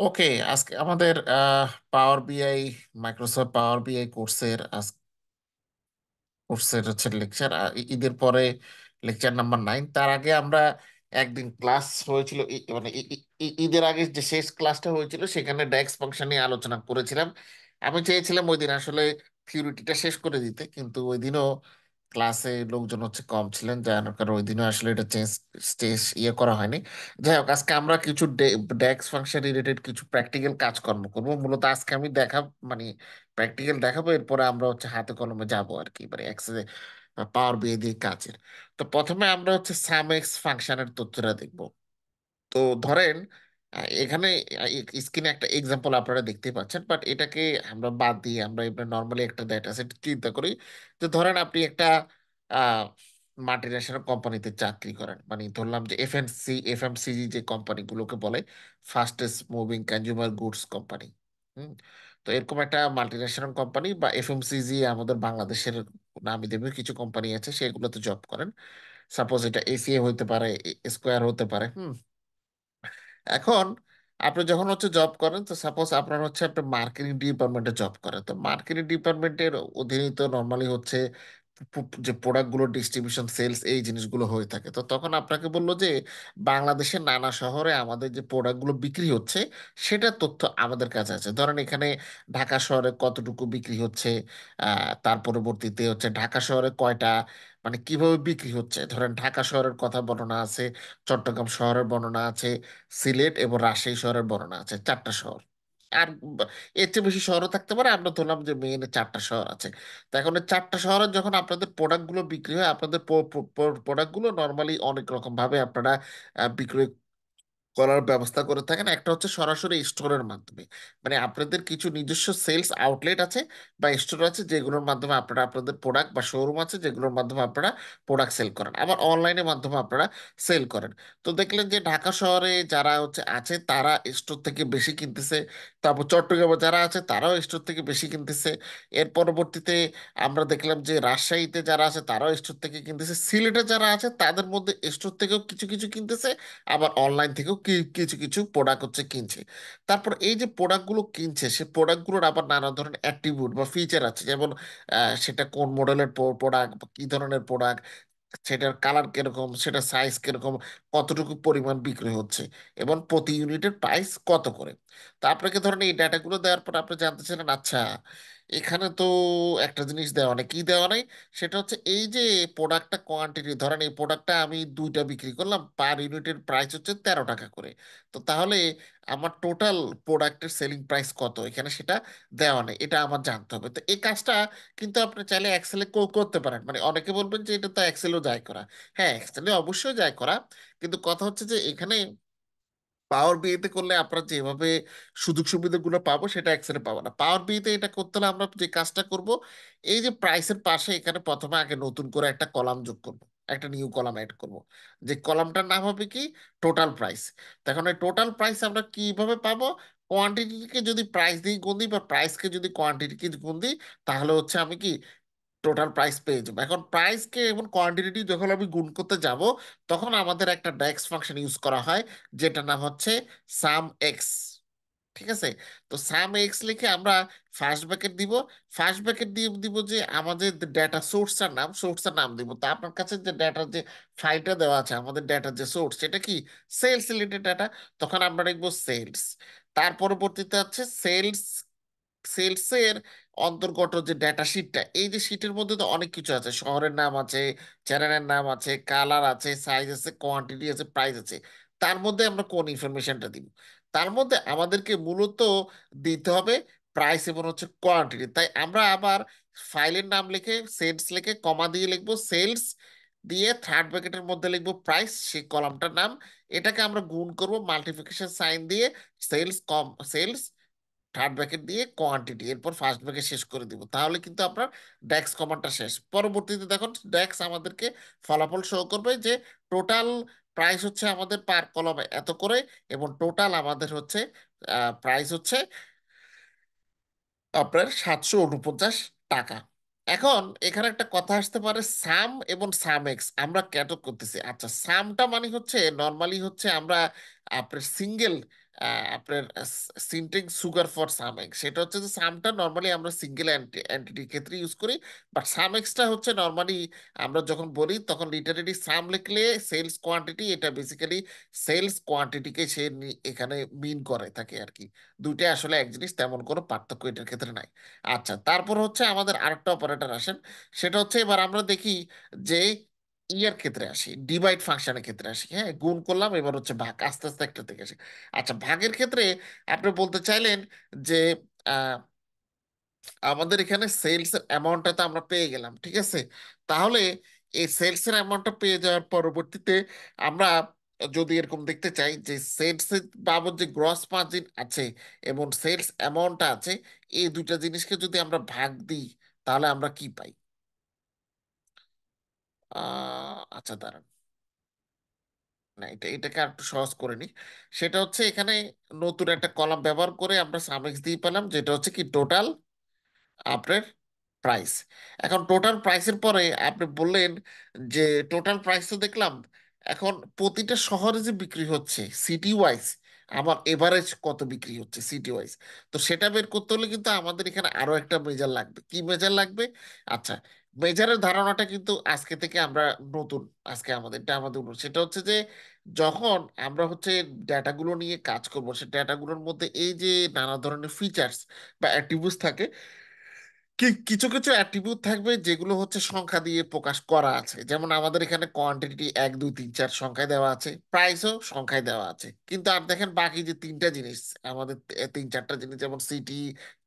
ওকে, আজকে আমাদের পাওয়ার বিআই, মাইক্রোসফট পাওয়ার বিআই কোর্সের হচ্ছে লেকচার। ঈদের পরে লেকচার নাম্বার 9। তার আগে আমরা একদিন ক্লাস হয়েছিল, মানে ঈদের আগে যে শেষ ক্লাসটা হয়েছিল সেখানে ডেক্স ফাংশন নিয়ে আলোচনা করেছিলাম। আমি চেয়েছিলাম ওই দিন আসলে থিওরিটিটা শেষ করে দিতে, কিন্তু ওই দিনও ক্লাসে লোকজন হচ্ছে কম ছিলেন, যার কারণে ওই দিনও আসলে এটা চেঞ্জ স্টেজ করা হয়নি। যাই হোক, আজকে আমরা কিছু ডেক্স ফাংশন রিলেটেড কিছু প্র্যাকটিক্যাল কাজকর্ম করবো। মূলত আজকে আমি মানে প্র্যাকটিক্যাল দেখাবো, এরপরে আমরা হচ্ছে হাতে কলমে যাবো আর কি, মানে পাওয়ার বিয়ে দিয়ে কাজের। তো প্রথমে আমরা হচ্ছে সাম এক্স ফাংশনের তথ্যটা দেখবো। তো ধরেন এখানে স্ক্রিনে একটা এক্সাম্পল আপনারা দেখতে পাচ্ছেন, বাট এটাকে আমরা বাদ দিয়ে আমরা এবার নর্মালি একটা ডেটা সেট চিন্তা করি। যে ধরেন আপনি একটা মাল্টিন্যাশনাল কোম্পানিতে চাকরি করেন, মানে ধরলাম যে এফএমসিজি যে কোম্পানিগুলোকে বলে fastest moving consumer goods company. হুম। তো এরকম একটা মাল্টিন্যাশনাল কোম্পানি বা এফএমসিজি আমাদের বাংলাদেশের নামি দেবে কিছু কোম্পানি আছে, সেগুলোতে জব করেন। সাপোজ এটা এসিএ হতে পারে, স্কোয়ার হতে পারে। এখন আপনি যখন হচ্ছে জব করেন, তো সাপোজ আপনার হচ্ছে আপনি মার্কেটিং ডিপার্টমেন্টে জব করেন, তো মার্কেটিং ডিপার্টমেন্টের অধীনে তো নর্মালি হচ্ছে যে প্রোডাক্টগুলো ডিস্ট্রিবিউশন সেলস এই জিনিসগুলো হয়ে থাকে। তো তখন আপনাকে বললো যে বাংলাদেশের নানা শহরে আমাদের যে প্রোডাক্টগুলো বিক্রি হচ্ছে সেটার তথ্য আমাদের কাছে আছে। ধরেন এখানে ঢাকা শহরে কতটুকু বিক্রি হচ্ছে, তার পরবর্তীতে হচ্ছে ঢাকা শহরে কয়টা, মানে কিভাবে বিক্রি হচ্ছে। ধরেন ঢাকা শহরের কথা বর্ণনা আছে, চট্টগ্রাম শহরের বর্ণনা আছে, সিলেট এবং রাজশাহী শহরের বর্ণনা আছে, 4টা শহর। আর এর চেয়ে বেশি শহরও থাকতে পারে, আমরা ধরলাম যে মেইন 4টা শহর আছে। তো এখন এই 4টা শহরে যখন আপনাদের প্রোডাক্ট গুলো বিক্রি হয়, আপনাদের প্রোডাক্ট গুলো নর্মালি অনেক রকম ভাবে আপনারা বিক্রয় করার ব্যবস্থা করে থাকেন। একটা হচ্ছে সরাসরি স্টোরের মাধ্যমে, মানে আপনাদের কিছু নিজস্ব সেলস আউটলেট আছে বা স্টোর আছে যেগুলোর মাধ্যমে আপনারা আপনাদের প্রোডাক্ট, বা শোরুম আছে যেগুলোর মাধ্যমে আপনারা প্রোডাক্ট সেল করেন, আবার অনলাইনের মাধ্যমে আপনারা সেল করেন। তো দেখলেন যে ঢাকা শহরে যারা হচ্ছে আছে তারা স্টোর থেকে বেশি কিনতেছে, তারপর চট্টগ্রামে যারা আছে তারাও স্টোর থেকে বেশি কিনতেছে। এর পরবর্তীতে আমরা দেখলাম যে রাজশাহীতে যারা আছে তারাও স্টোর থেকে কিনতেছে, সিলেটে যারা আছে তাদের মধ্যে স্টোর থেকেও কিছু কিছু কিনতেছে, আবার অনলাইন থেকেও কিছু কিছু প্রোডাক্ট হচ্ছে কিনছে। তারপর এই যে প্রোডাক্টগুলো কিনছে, সে প্রোডাক্টগুলোর আবার নানা ধরনের অ্যাট্রিবিউট বা ফিচার আছে, যেমন সেটা কোন মডেলের প্রোডাক্ট, কি ধরনের প্রোডাক্ট, সেটার কালার কিরকম, সেটার সাইজ কিরকম, কতটুকু পরিমাণ বিক্রি হচ্ছে, এবং প্রতি ইউনিটের প্রাইস কত করে। তো আপনাকে ধরেন এই ডাটাগুলো দেওয়ার পর আপনি জানতে চাইলেন, আচ্ছা এখানে তো একটা জিনিস দেওয়া নেই, কি দেওয়া নেই, সেটা হচ্ছে এই যে প্রোডাক্টটা কোয়ান্টিটি, ধরেন এই প্রোডাক্টটা আমি 2টা বিক্রি করলাম, পার ইউনিটের প্রাইস হচ্ছে 13 টাকা করে। তো তাহলে আমার টোটাল প্রোডাক্টের সেলিং প্রাইস কত, এখানে সেটা দেওয়া নেই, এটা আমার জানতে হবে। তো এই কাজটা কিন্তু আপনি চাইলে এক্সেলে করতে পারেন। মানে অনেকে বলবেন যে এটা তো এক্সেলও যায় করা। হ্যাঁ, এক্সেলে অবশ্যই যায় করা, কিন্তু কথা হচ্ছে যে এখানে পাওয়ার বিয়েতে করলে আমরা যেভাবে সুযোগ সুবিধাগুলো পাবো সেটা এক্সেলে পাবো না। পাওয়ার বিয়েতে এটা করতে হলে আমরা যে কাজটা করব, এই যে প্রাইসের পাশে এখানে প্রথমে আগে নতুন করে একটা কলাম যোগ করব, একটা নিউ কলাম অ্যাড করব। যে কলামটার নাম হবে কি, টোটাল প্রাইস। তখন এই টোটাল প্রাইস আমরা কিভাবে পাবো, কোয়ান্টিটিকে যদি প্রাইস দিয়ে গুণ দিই বা প্রাইসকে যদি কোয়ান্টিটিকে গুণ দিই, তাহলে হচ্ছে আমি কি টোটাল প্রাইস পেয়ে যাবো। এখন প্রাইসকে এবং কোয়ান্টিটি যখন আমি গুণ করতে যাব, তখন আমাদের একটা ডেক্স ফাংশন ইউজ করা হয়, যেটা নাম হচ্ছে সাম এক্স। ঠিক আছে। তো সাম এক্স লিখে আমরা ফার্স্ট ব্র্যাকেট দিব, ফার্স্ট ব্র্যাকেট দিয়ে দিব যে আমাদের ডেটা সোর্সটার নাম দিব। তো আপনার কাছে যে ডেটার যে ফাইলটা দেওয়া আছে, আমাদের ডেটার যে সোর্স সেটা কি সেলস রিলেটেড ডাটা, তখন আমরা লিখবো সেলস। তার পরবর্তীতে হচ্ছে সেলসের অন্তর্গত যে ডেটা শিটটা, এই যে শিটের মধ্যে তো অনেক কিছু আছে, শহরের নাম আছে, চ্যানেলের নাম আছে, কালার আছে, সাইজ আছে, কোয়ান্টিটি আছে, প্রাইস আছে। তার মধ্যে আমরা কোন ইনফরমেশনটা দিব, তার মধ্যে আমাদেরকে মূলত দিতে হবে প্রাইস এবং হচ্ছে কোয়ান্টিটি। তাই আমরা আবার ফাইলের নাম লিখে সেলস লিখে কমা দিয়ে লিখবো সেলস, দিয়ে থার্ড ব্র্যাকেটের মধ্যে লিখবো প্রাইস, সেই কলামটার নাম। এটাকে আমরা গুণ করব মাল্টিপ্লিকেশন সাইন দিয়ে, সেলস থার্ড ব্র্যাকেট দিয়ে কোয়ান্টিটি, এরপর ফার্স্ট ব্র্যাকেট শেষ করে দিব। তাহলে কিন্তু আপনার ডেক্স কমান্ডটা শেষ। পরবর্তীতে দেখুন ডেক্স আমাদেরকে ফলাফল শো করবে যে টোটাল প্রাইস হচ্ছে আমাদের পার কলমে এত করে, এবং টোটাল আমাদের হচ্ছে প্রাইস হচ্ছে আপনার 749 টাকা। এখন এখানে একটা কথা আসতে পারে, সাম এবং সাম এক্স আমরা কেন করতেছি। আচ্ছা, সামটা মানে হচ্ছে নর্মালি হচ্ছে আমরা আপনার সিঙ্গেল আপনার সিনটেক্স সুগার ফর সামেক্স, সেটা হচ্ছে যে সামটা নর্মালি আমরা সিঙ্গেল অ্যান্টিটির ক্ষেত্রে ইউজ করি, বাট সামেক্সটা হচ্ছে নর্মালি আমরা যখন বলি তখন লিটারেলি সাম লিখলে সেলস কোয়ান্টিটি, এটা বেসিক্যালি সেলস কোয়ান্টিটিকে সে এখানে মিন করে থাকে আর কি। দুইটা আসলে এক জিনিস, তেমন কোনো পার্থক্য এটার ক্ষেত্রে নাই। আচ্ছা, তারপর হচ্ছে আমাদের আরেকটা অপারেটর আসেন, সেটা হচ্ছে এবার আমরা দেখি যে ইয়ার ক্ষেত্রে আসি, ডিভাইড ফাংশনের ক্ষেত্রে আসি। হ্যাঁ, গুণ করলাম, এবার হচ্ছে ভাগ, আস্তে আস্তে একটা থেকে আসি। আচ্ছা, ভাগের ক্ষেত্রে আপনি বলতে চাইলেন যে আহ, আমাদের এখানে সেলস এর অ্যামাউন্টটা তো আমরা পেয়ে গেলাম, ঠিক আছে। তাহলে এই সেলস এর অ্যামাউন্টটা পেয়ে যাওয়ার পরবর্তীতে আমরা যদি এরকম দেখতে চাই যে সেলস বাবদ যে গ্রস মার্জিন আছে এবং সেলস অ্যামাউন্টটা আছে, এই দুইটা জিনিসকে যদি আমরা ভাগ দিই, তাহলে আমরা কি পাই? আচ্ছা, দাঁড়ান, না, এটাকে আর একটু সহজ করে নি। সেটা হচ্ছে এখানে নতুন একটা কলাম ব্যবহার করে আমরা সামেক্স দিয়ে পেলাম, যেটা হচ্ছে কি টোটাল আপনার প্রাইস। এখন টোটাল প্রাইসের পরে আপনি বললেন যে টোটাল প্রাইস তো দেখলাম, এখন প্রতিটা শহরে যে বিক্রি হচ্ছে সিটি ওয়াইজ, আমার এভারেজ কত বিক্রি হচ্ছে সিটি ওয়াইজ, তো সেটা বের করতে হলে কিন্তু আমাদের এখানে আরো একটা মেজার লাগবে। কি মেজার লাগবে? আচ্ছা, মেজারের ধারণাটা কিন্তু আজকে থেকে আমরা নতুন, আজকে আমাদের এটা আমাদের সেটা হচ্ছে যে যখন আমরা হচ্ছে ডেটাগুলো নিয়ে কাজ করবো, সে ডেটাগুলোর মধ্যে এই যে নানা ধরনের ফিচার্স বা অ্যাট্রিবিউটস থাকে, কিছু কিছু অ্যাট্রিবিউট থাকবে যেগুলো হচ্ছে সংখ্যা দিয়ে প্রকাশ করা আছে, যেমন আমাদের এখানে কোয়ান্টিটি 1 2 3 4 সংখ্যায় দেওয়া আছে, প্রাইসও সংখ্যায় দেওয়া আছে। কিন্তু আর দেখেন বাকি যে তিনটা জিনিস, আমাদের 3 4টা জিনিস, যেমন সিটি,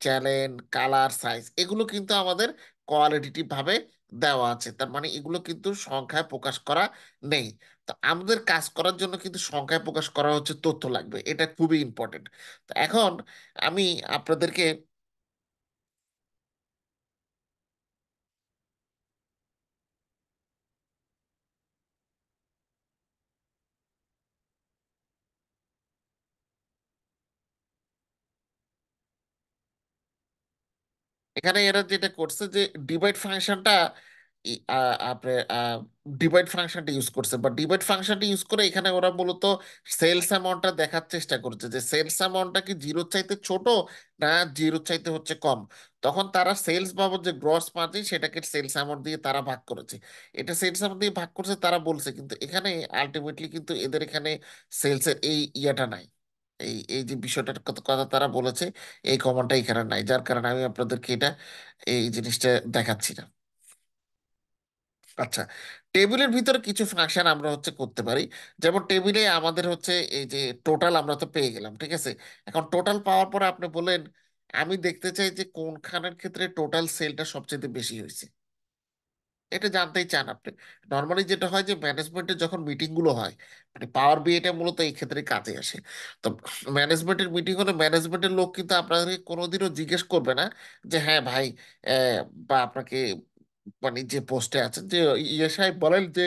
চ্যানেল, কালার, সাইজ, এগুলো কিন্তু আমাদের কোয়ালিটেটিভ ভাবে দেওয়া আছে। তার মানে এগুলো কিন্তু সংখ্যায় প্রকাশ করা নেই। তো আমাদের কাজ করার জন্য কিন্তু সংখ্যায় প্রকাশ করা হচ্ছে তথ্য লাগবে, এটা খুবই ইম্পর্টেন্ট। তো এখন আমি আপনাদেরকে এখানে এরা যেটা করছে যে ডিভাইড ফাংশনটা, আপনার ডিভাইড ফাংশনটা ইউজ করছে, বা ডিভাইড ফাংশনটা ইউজ করে এখানে ওরা মূলত সেলস অ্যামাউন্টটা দেখার চেষ্টা করছে যে সেলস অ্যামাউন্টটা কি জিরোর চাইতে ছোট না জিরোর চাইতে হচ্ছে কম। তখন তারা সেলস বাবদ যে গ্রস মার্জিন, সেটাকে সেলস অ্যামাউন্ট দিয়ে তারা ভাগ করেছে। এটা সেলস অ্যামাউন্ট দিয়ে ভাগ করছে তারা বলছে, কিন্তু এখানে আলটিমেটলি কিন্তু এদের এখানে সেলসের এই ইয়াটা নাই। এই এই যে বিষয়টার কথা কথা তারা বলেছে, এই কমান্ডটা এখানে নাই, যার কারণে আমি আপনাদেরকে এটা এই জিনিসটা দেখাচ্ছি না। আচ্ছা, টেবিলের ভিতরে কিছু ফাংশন আমরা হচ্ছে করতে পারি। যেমন টেবিলে আমাদের হচ্ছে এই যে টোটাল আমরা তো পেয়ে গেলাম, ঠিক আছে। এখন টোটাল পাওয়ার পরে আপনি বলেন আমি দেখতে চাই যে কোনখানের ক্ষেত্রে টোটাল সেলটা সবচেয়ে বেশি হয়েছে, এটা জানতেই চান আপনি। নর্মালি যেটা হয় যে ম্যানেজমেন্টের যখন মিটিং গুলো হয়, মানে পাওয়ার বিএটা মূলত এই ক্ষেত্রে কাজে আসে। তো ম্যানেজমেন্টের মিটিং হলে ম্যানেজমেন্টের লোক কিন্তু আপনাকে কোনোদিনও জিজ্ঞেস করবে না যে হ্যাঁ ভাই, বা আপনাকে, মানে যে পোস্টে আছেন যে ইয়ে সাহেব বলেন যে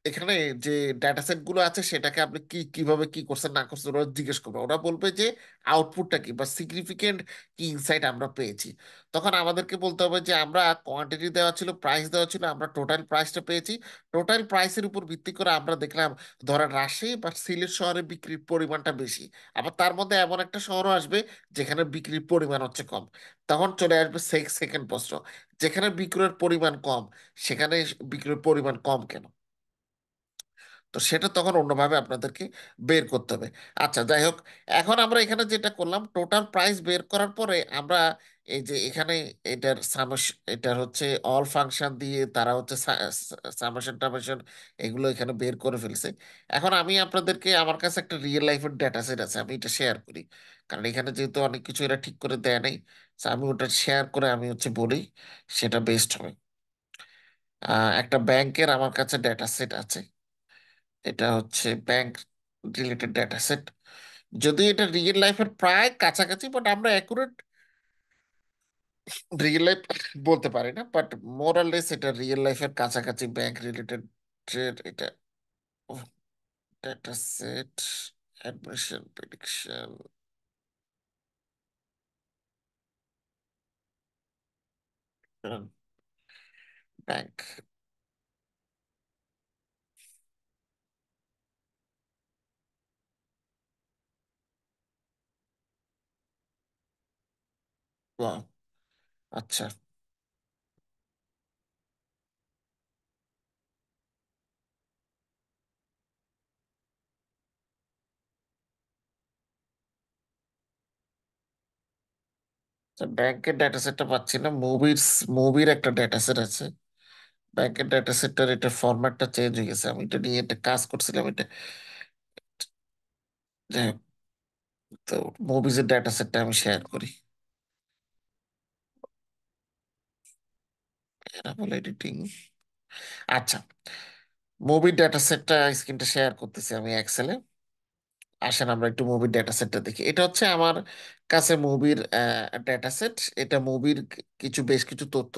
এখানে যে ডেটা সেট গুলো আছে সেটাকে আপনি কিভাবে কি করছেন না করছেন ওরা জিজ্ঞেস করবে। ওরা বলবে যে আউটপুটটা কি বা সিগনিফিকেন্ট কি ইনসাইট আমরা পেয়েছি। তখন আমাদেরকে বলতে হবে যে আমরা কোয়ান্টিটি দেওয়া ছিল, প্রাইস দেওয়া ছিল, আমরা টোটাল প্রাইসটা পেয়েছি। টোটাল প্রাইসের উপর ভিত্তি করে আমরা দেখলাম ধরেন রাজশাহী বা সিলেট শহরে বিক্রির পরিমাণটা বেশি, আবার তার মধ্যে এমন একটা শহরও আসবে যেখানে বিক্রির পরিমাণ হচ্ছে কম। তখন চলে আসবে সেকেন্ড প্রশ্ন, যেখানে বিক্রয়ের পরিমাণ কম সেখানে বিক্রয়ের পরিমাণ কম কেন? তো সেটা তখন অন্যভাবে আপনাদেরকে বের করতে হবে। আচ্ছা, যাই হোক, এখন আমরা এখানে যেটা করলাম টোটাল প্রাইস বের করার পরে আমরা এই যে এখানে এটার এটার হচ্ছে অল ফাংশন দিয়ে তারা হচ্ছে সামেশন টামেশন এগুলো এখানে বের করে ফেলছে। এখন আমি আপনাদেরকে, আমার কাছে একটা রিয়েল লাইফের ডেটা সেট আছে, আমি এটা শেয়ার করি, কারণ এখানে যেহেতু অনেক কিছু এরা ঠিক করে দেয় নাই। তো আমি ওটা শেয়ার করে আমি হচ্ছে বলি, সেটা বেস্ট হবে। একটা ব্যাংকের আমার কাছে ডেটা সেট আছে, এটা হচ্ছে ব্যাংক রিলেটেড ডেটা সেট। যদি এটা রিয়েল লাইফের প্রায় কাছাকাছি, বাট আমরা অ্যাকুরেট রিয়েল লাইফ বলতে পারি না, বাট মোরালেস এটা রিয়েল লাইফের কাছাকাছি ব্যাংক রিলেটেড এটা data set, admission prediction bank. বাহ, আচ্ছা। ব্যাংকের ডেটা সেটটা পাচ্ছি না, মুভির একটা ডেটা সেট আছে। ব্যাংকের ডেটা সেটটার এটা ফরম্যাটটা চেঞ্জ হয়ে গেছে, আমি এটা নিয়ে একটা কাজ করছিলাম এটা। যাই হোক, তো মুভিজের ডেটা সেটটা আমি শেয়ার করি। এরা বলে এডিটিং। আচ্ছা, মুভির ডেটা সেটটা স্ক্রিনটা শেয়ার করতেছি আমি এক্সেলে। আসেন আমরা একটু মুভির ডেটা সেটটা দেখি। এটা হচ্ছে আমার কাছে মুভির ডেটা সেট। এটা মুভির বেশ কিছু তথ্য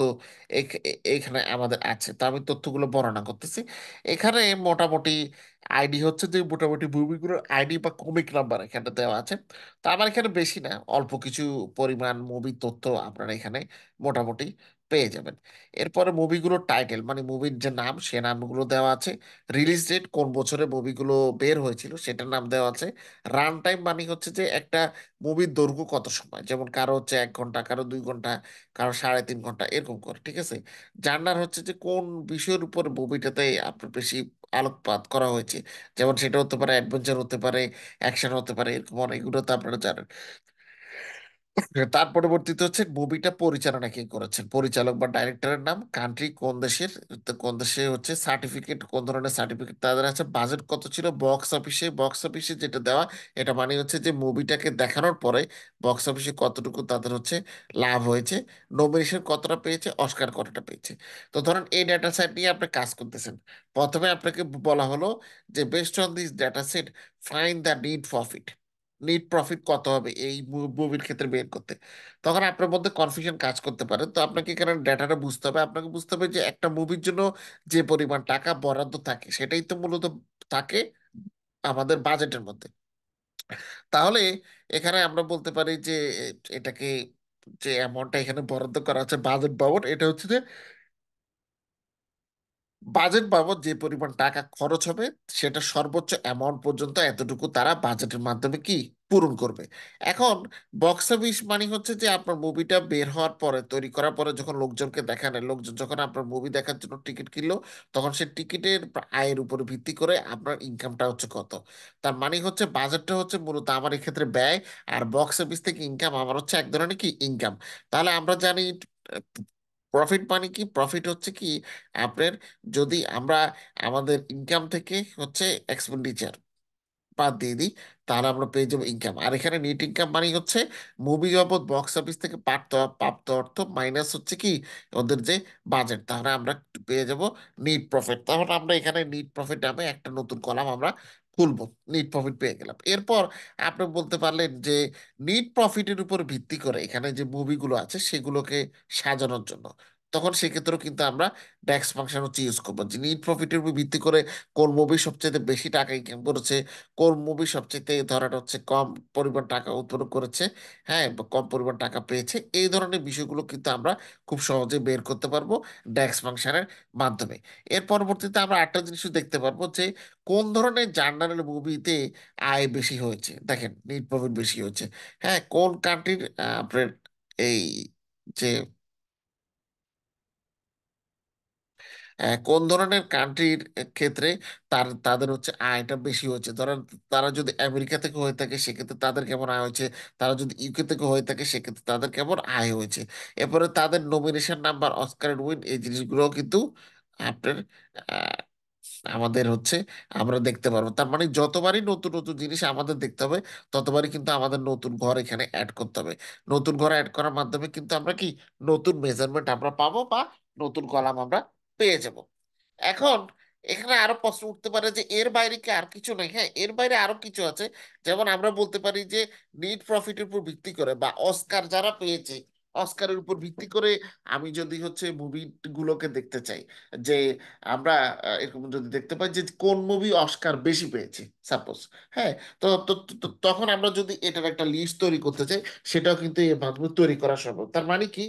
এখানে আমাদের আছে, তো আমি তথ্যগুলো বর্ণনা করতেছি। এখানে মোটামুটি আইডি হচ্ছে যে মোটামুটি মুভিগুলোর আইডি বা কমিক নাম্বার এখানে দেওয়া আছে। তো আমার এখানে বেশি না, অল্প কিছু পরিমাণ মুভির তথ্য আপনারা এখানে মোটামুটি পেয়ে যাবেন। এরপরে মুভিগুলোর টাইটেল মানে মুভির যে নাম সে নামগুলো দেওয়া আছে। রিলিজ ডেট, কোন বছরে মুভিগুলো বের হয়েছিল সেটার নাম দেওয়া আছে। রান টাইম মানে হচ্ছে যে একটা মুভির দৈর্ঘ্য কত সময়, যেমন কারো হচ্ছে 1 ঘন্টা, কারো 2 ঘন্টা, কারো 3.5 ঘন্টা, এরকম করে, ঠিক আছে। জানার হচ্ছে যে কোন বিষয়ের উপর মুভিটাতে আপনার বেশি আলোকপাত করা হয়েছে, যেমন সেটা হতে পারে অ্যাডভেঞ্চার, হতে পারে অ্যাকশন, হতে পারে এরকম অনেকগুলো, তো আপনারা জানেন। তার পরবর্তীতে হচ্ছে মুভিটা পরিচালনা কে করেছেন, পরিচালক বা ডাইরেক্টরের নাম, কান্ট্রি কোন দেশের, তো কোন দেশে হচ্ছে, সার্টিফিকেট কোন ধরনের সার্টিফিকেট তাদের আছে, বাজেট কত ছিল, বক্স অফিসে যেটা দেওয়া, এটা মানে হচ্ছে যে মুভিটাকে দেখানোর পরে বক্স অফিসে কতটুকু তাদের হচ্ছে লাভ হয়েছে, নমিনেশন কতটা পেয়েছে, অস্কার কতটা পেয়েছে। তো ধরেন এই ডেটা সেট নিয়ে আপনি কাজ করতেছেন। প্রথমে আপনাকে বলা হলো যে best on this data set find the NEET profit কত হবে এই মুভির ক্ষেত্রে বের করতে। তখন আপনার মধ্যে কনফিউশন কাজ করতে পারে, তো আপনাকে এখানে ডেটাটা বুঝতে হবে। আপনাকে বুঝতে হবে যে একটা মুভির জন্য যে পরিমাণ টাকা বরাদ্দ থাকে সেটাই তো মূলত থাকে আমাদের বাজেটের মধ্যে। তাহলে এখানে আমরা বলতে পারি যে এটাকে, যে অ্যামাউন্টটা এখানে বরাদ্দ করা আছে বাজেট বাবদ, এটা হচ্ছে যে বাজেট বাবদ যে পরিমাণ টাকা খরচ হবে সেটা সর্বোচ্চ অ্যামাউন্ট পর্যন্ত এতটুকু তারা বাজেটের মাধ্যমে কি পূরণ করবে। এখন বক্স অফিস মানে হচ্ছে যে আপনার মুভিটা বের হওয়ার পরে, তৈরি করার পরে যখন লোকজনকে দেখানো, লোকজন যখন আপনার মুভি দেখার জন্য টিকিট কিনলো, তখন সে টিকিটের আয়ের উপর ভিত্তি করে আপনার ইনকামটা হচ্ছে কত। তার মানে হচ্ছে বাজেটটা হচ্ছে মূলত আমার এক্ষেত্রে ব্যয়, আর বক্স অফিস থেকে ইনকাম আমার হচ্ছে এক ধরনের কি ইনকাম। তাহলে আমরা জানি প্রফিট মানে কি, প্রফিট হচ্ছে কি আপনার, যদি আমরা আমাদের ইনকাম থেকে হচ্ছে এক্সপেন্ডিচার বাদ দিয়ে দিই, তাহলে আমরা পেয়ে যাবো ইনকাম। আর এখানে নেট ইনকাম মানে হচ্ছে মুভি বাবদ বক্স অফিস থেকে প্রাপ্ত অর্থ মাইনাস হচ্ছে কি ওদের যে বাজেট, তাহলে আমরা পেয়ে যাব নিট প্রফিট। তাহলে আমরা এখানে নিট প্রফিট নামে একটা নতুন কলাম আমরা খুলবো। নিট প্রফিট পেয়ে গেলাম। এরপর আপনি বলতে পারলেন যে নিট প্রফিটের উপর ভিত্তি করে এখানে যে মুভিগুলো আছে সেগুলোকে সাজানোর জন্য, তখন সেক্ষেত্রেও কিন্তু আমরা ড্যাক্স ফাংশন হচ্ছে ইউজ করবো, যে নিট প্রফিটের উপর ভিত্তি করে কোন মুভি সবচেয়ে বেশি টাকা ইনকাম করেছে, কোন মুভি সবচেয়ে ধরেন হচ্ছে কম পরিমাণ টাকা উৎপন্ন করেছে, হ্যাঁ, বা কম পরিমাণ টাকা পেয়েছে, এই ধরনের বিষয়গুলো কিন্তু আমরা খুব সহজে বের করতে পারবো ড্যাক্স ফাংশনের মাধ্যমে। এর পরবর্তীতে আমরা একটা জিনিস দেখতে পারবো যে কোন ধরনের জার্নালের মুভিতে আয় বেশি হয়েছে, দেখেন নেট প্রফিট বেশি হয়েছে, হ্যাঁ, কোন কান্ট্রির আপনার এই যে কোন ধরনের কান্ট্রির ক্ষেত্রে তাদের হচ্ছে আয়টা বেশি হয়েছে। ধরেন তারা যদি আমেরিকা থেকে হয়ে থাকে সেক্ষেত্রে তাদের কেমন আয় হয়েছে, তারা যদি ইউকে থেকে হয়ে থাকে সেক্ষেত্রে তাদের কেমন আয় হয়েছে। এরপরে তাদের নমিনেশন নাম্বার, অস্কার উইন, এই জিনিসগুলো কিন্তু আপনার আহ, আমাদের হচ্ছে আমরা দেখতে পারবো। তার মানে যতবারই নতুন নতুন জিনিস আমাদের দেখতে হবে, ততবারই কিন্তু আমাদের নতুন ঘর এখানে অ্যাড করতে হবে। নতুন ঘর অ্যাড করার মাধ্যমে কিন্তু আমরা কি নতুন মেজারমেন্ট আমরা পাবো, বা নতুন কলাম আমরা পেয়ে যাব। এখন এখানে আরো প্রশ্ন উঠতে পারে যে এর বাইরে কি আর কিছু নেই? হ্যাঁ, এর বাইরে আরো কিছু আছে। যেমন আমরা বলতে পারি যে নিট প্রফিটের উপর ভিত্তি করে বা অস্কার যারা পেয়েছে, অস্কারের উপর ভিত্তি করে আমি যদি হচ্ছে মুভিগুলোকে দেখতে চাই, যে আমরা এরকম যদি দেখতে পাই যে কোন মুভি অস্কার বেশি পেয়েছে সাপোজ, হ্যাঁ, তখন আমরা যদি এটার একটা লিস্ট তৈরি করতে চাই, সেটাও কিন্তু এর মাধ্যমে তৈরি করা সম্ভব। তার মানে কি,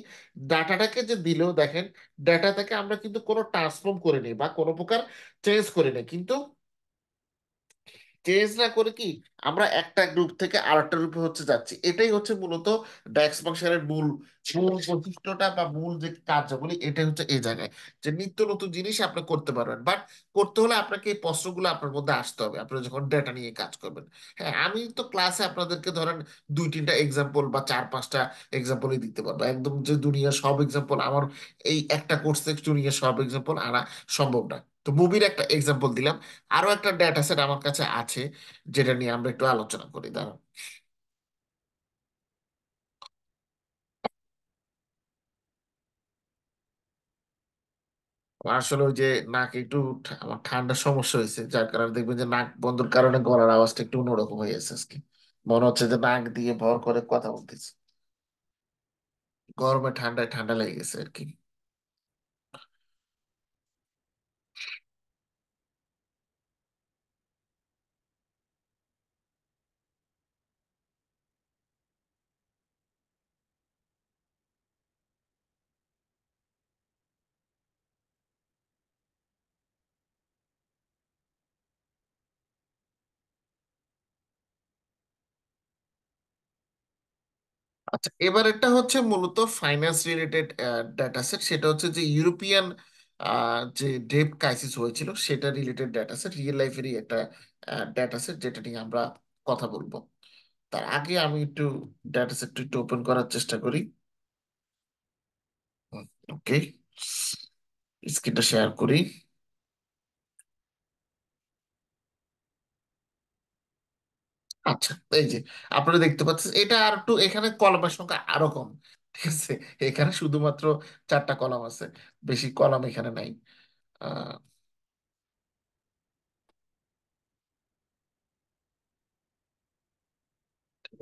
ডাটাটাকে যে দিলেও দেখেন, ডাটা থেকে আমরা কিন্তু কোনো ট্রান্সফর্ম করে নিই বা কোনো প্রকার চেঞ্জ করে নিই, কিন্তু চেঞ্জ না করে কি আমরা একটা গ্রুপ থেকে আরেকটা গ্রুপে হচ্ছে যাচ্ছি, এটাই হচ্ছে মূলত ড্যাক্স ফাংশনের মূল মূল বৈশিষ্ট্যটা বা মূল যে কার্যাবলী, এটাই হচ্ছে এই জায়গায় যে নিত্য নতুন জিনিস আপনি করতে পারবেন। বাট করতে হলে আপনাকে এই প্রশ্নগুলো আপনার মধ্যে আসতে হবে আপনি যখন ডেটা নিয়ে কাজ করবেন। হ্যাঁ, আমি তো ক্লাসে আপনাদেরকে ধরেন দুই তিনটা এক্সাম্পল বা চার পাঁচটা এক্সাম্পলই দিতে পারবো, একদম যে দুনিয়ার সব এক্সাম্পল আমার এই একটা কোর্স থেকে দুনিয়ার সব এক্সাম্পল আনা সম্ভব না। তো মুভির একটা এক্সাম্পল দিলাম, আরো একটা ডেটা সেট আমার কাছে আছে যেটা নিয়ে আমরা একটু আলোচনা করি, দাঁড়ান। আসলে ওই যে নাক একটু আমার ঠান্ডার সমস্যা হয়েছে, যার কারণে দেখবেন যে নাক বন্ধুর কারণে গলার আওয়াজটা একটু অন্যরকম হয়ে গেছে আজকে। মনে হচ্ছে যে নাক দিয়ে ভর করে কথা বলতেছি। গরমে ঠান্ডায় ঠান্ডা লেগে গেছে আর কি। আচ্ছা, এবার এটা হচ্ছে মূলত ফাইন্যান্স রিলেটেড ডেটা সেট, সেটা হচ্ছে যে ইউরোপিয়ান যে ডেট ক্রাইসিস হয়েছিল সেটা রিলেটেড ডেটা সেট, রিয়েল লাইফেরই একটা ডেটা সেট যেটা নিয়ে আমরা কথা বলবো। তার আগে আমি একটু ডেটা সেটটা একটু ওপেন করার চেষ্টা করি। ওকে, স্ক্রিনটা শেয়ার করি। আচ্ছা, এই যে আপনারা দেখতে পাচ্ছেন এটা আর একটু, এখানে কলামের সংখ্যা আরো কম। ঠিক আছে, এখানে শুধুমাত্র চারটা কলাম আছে, বেশি কলাম এখানে নাই। আহ,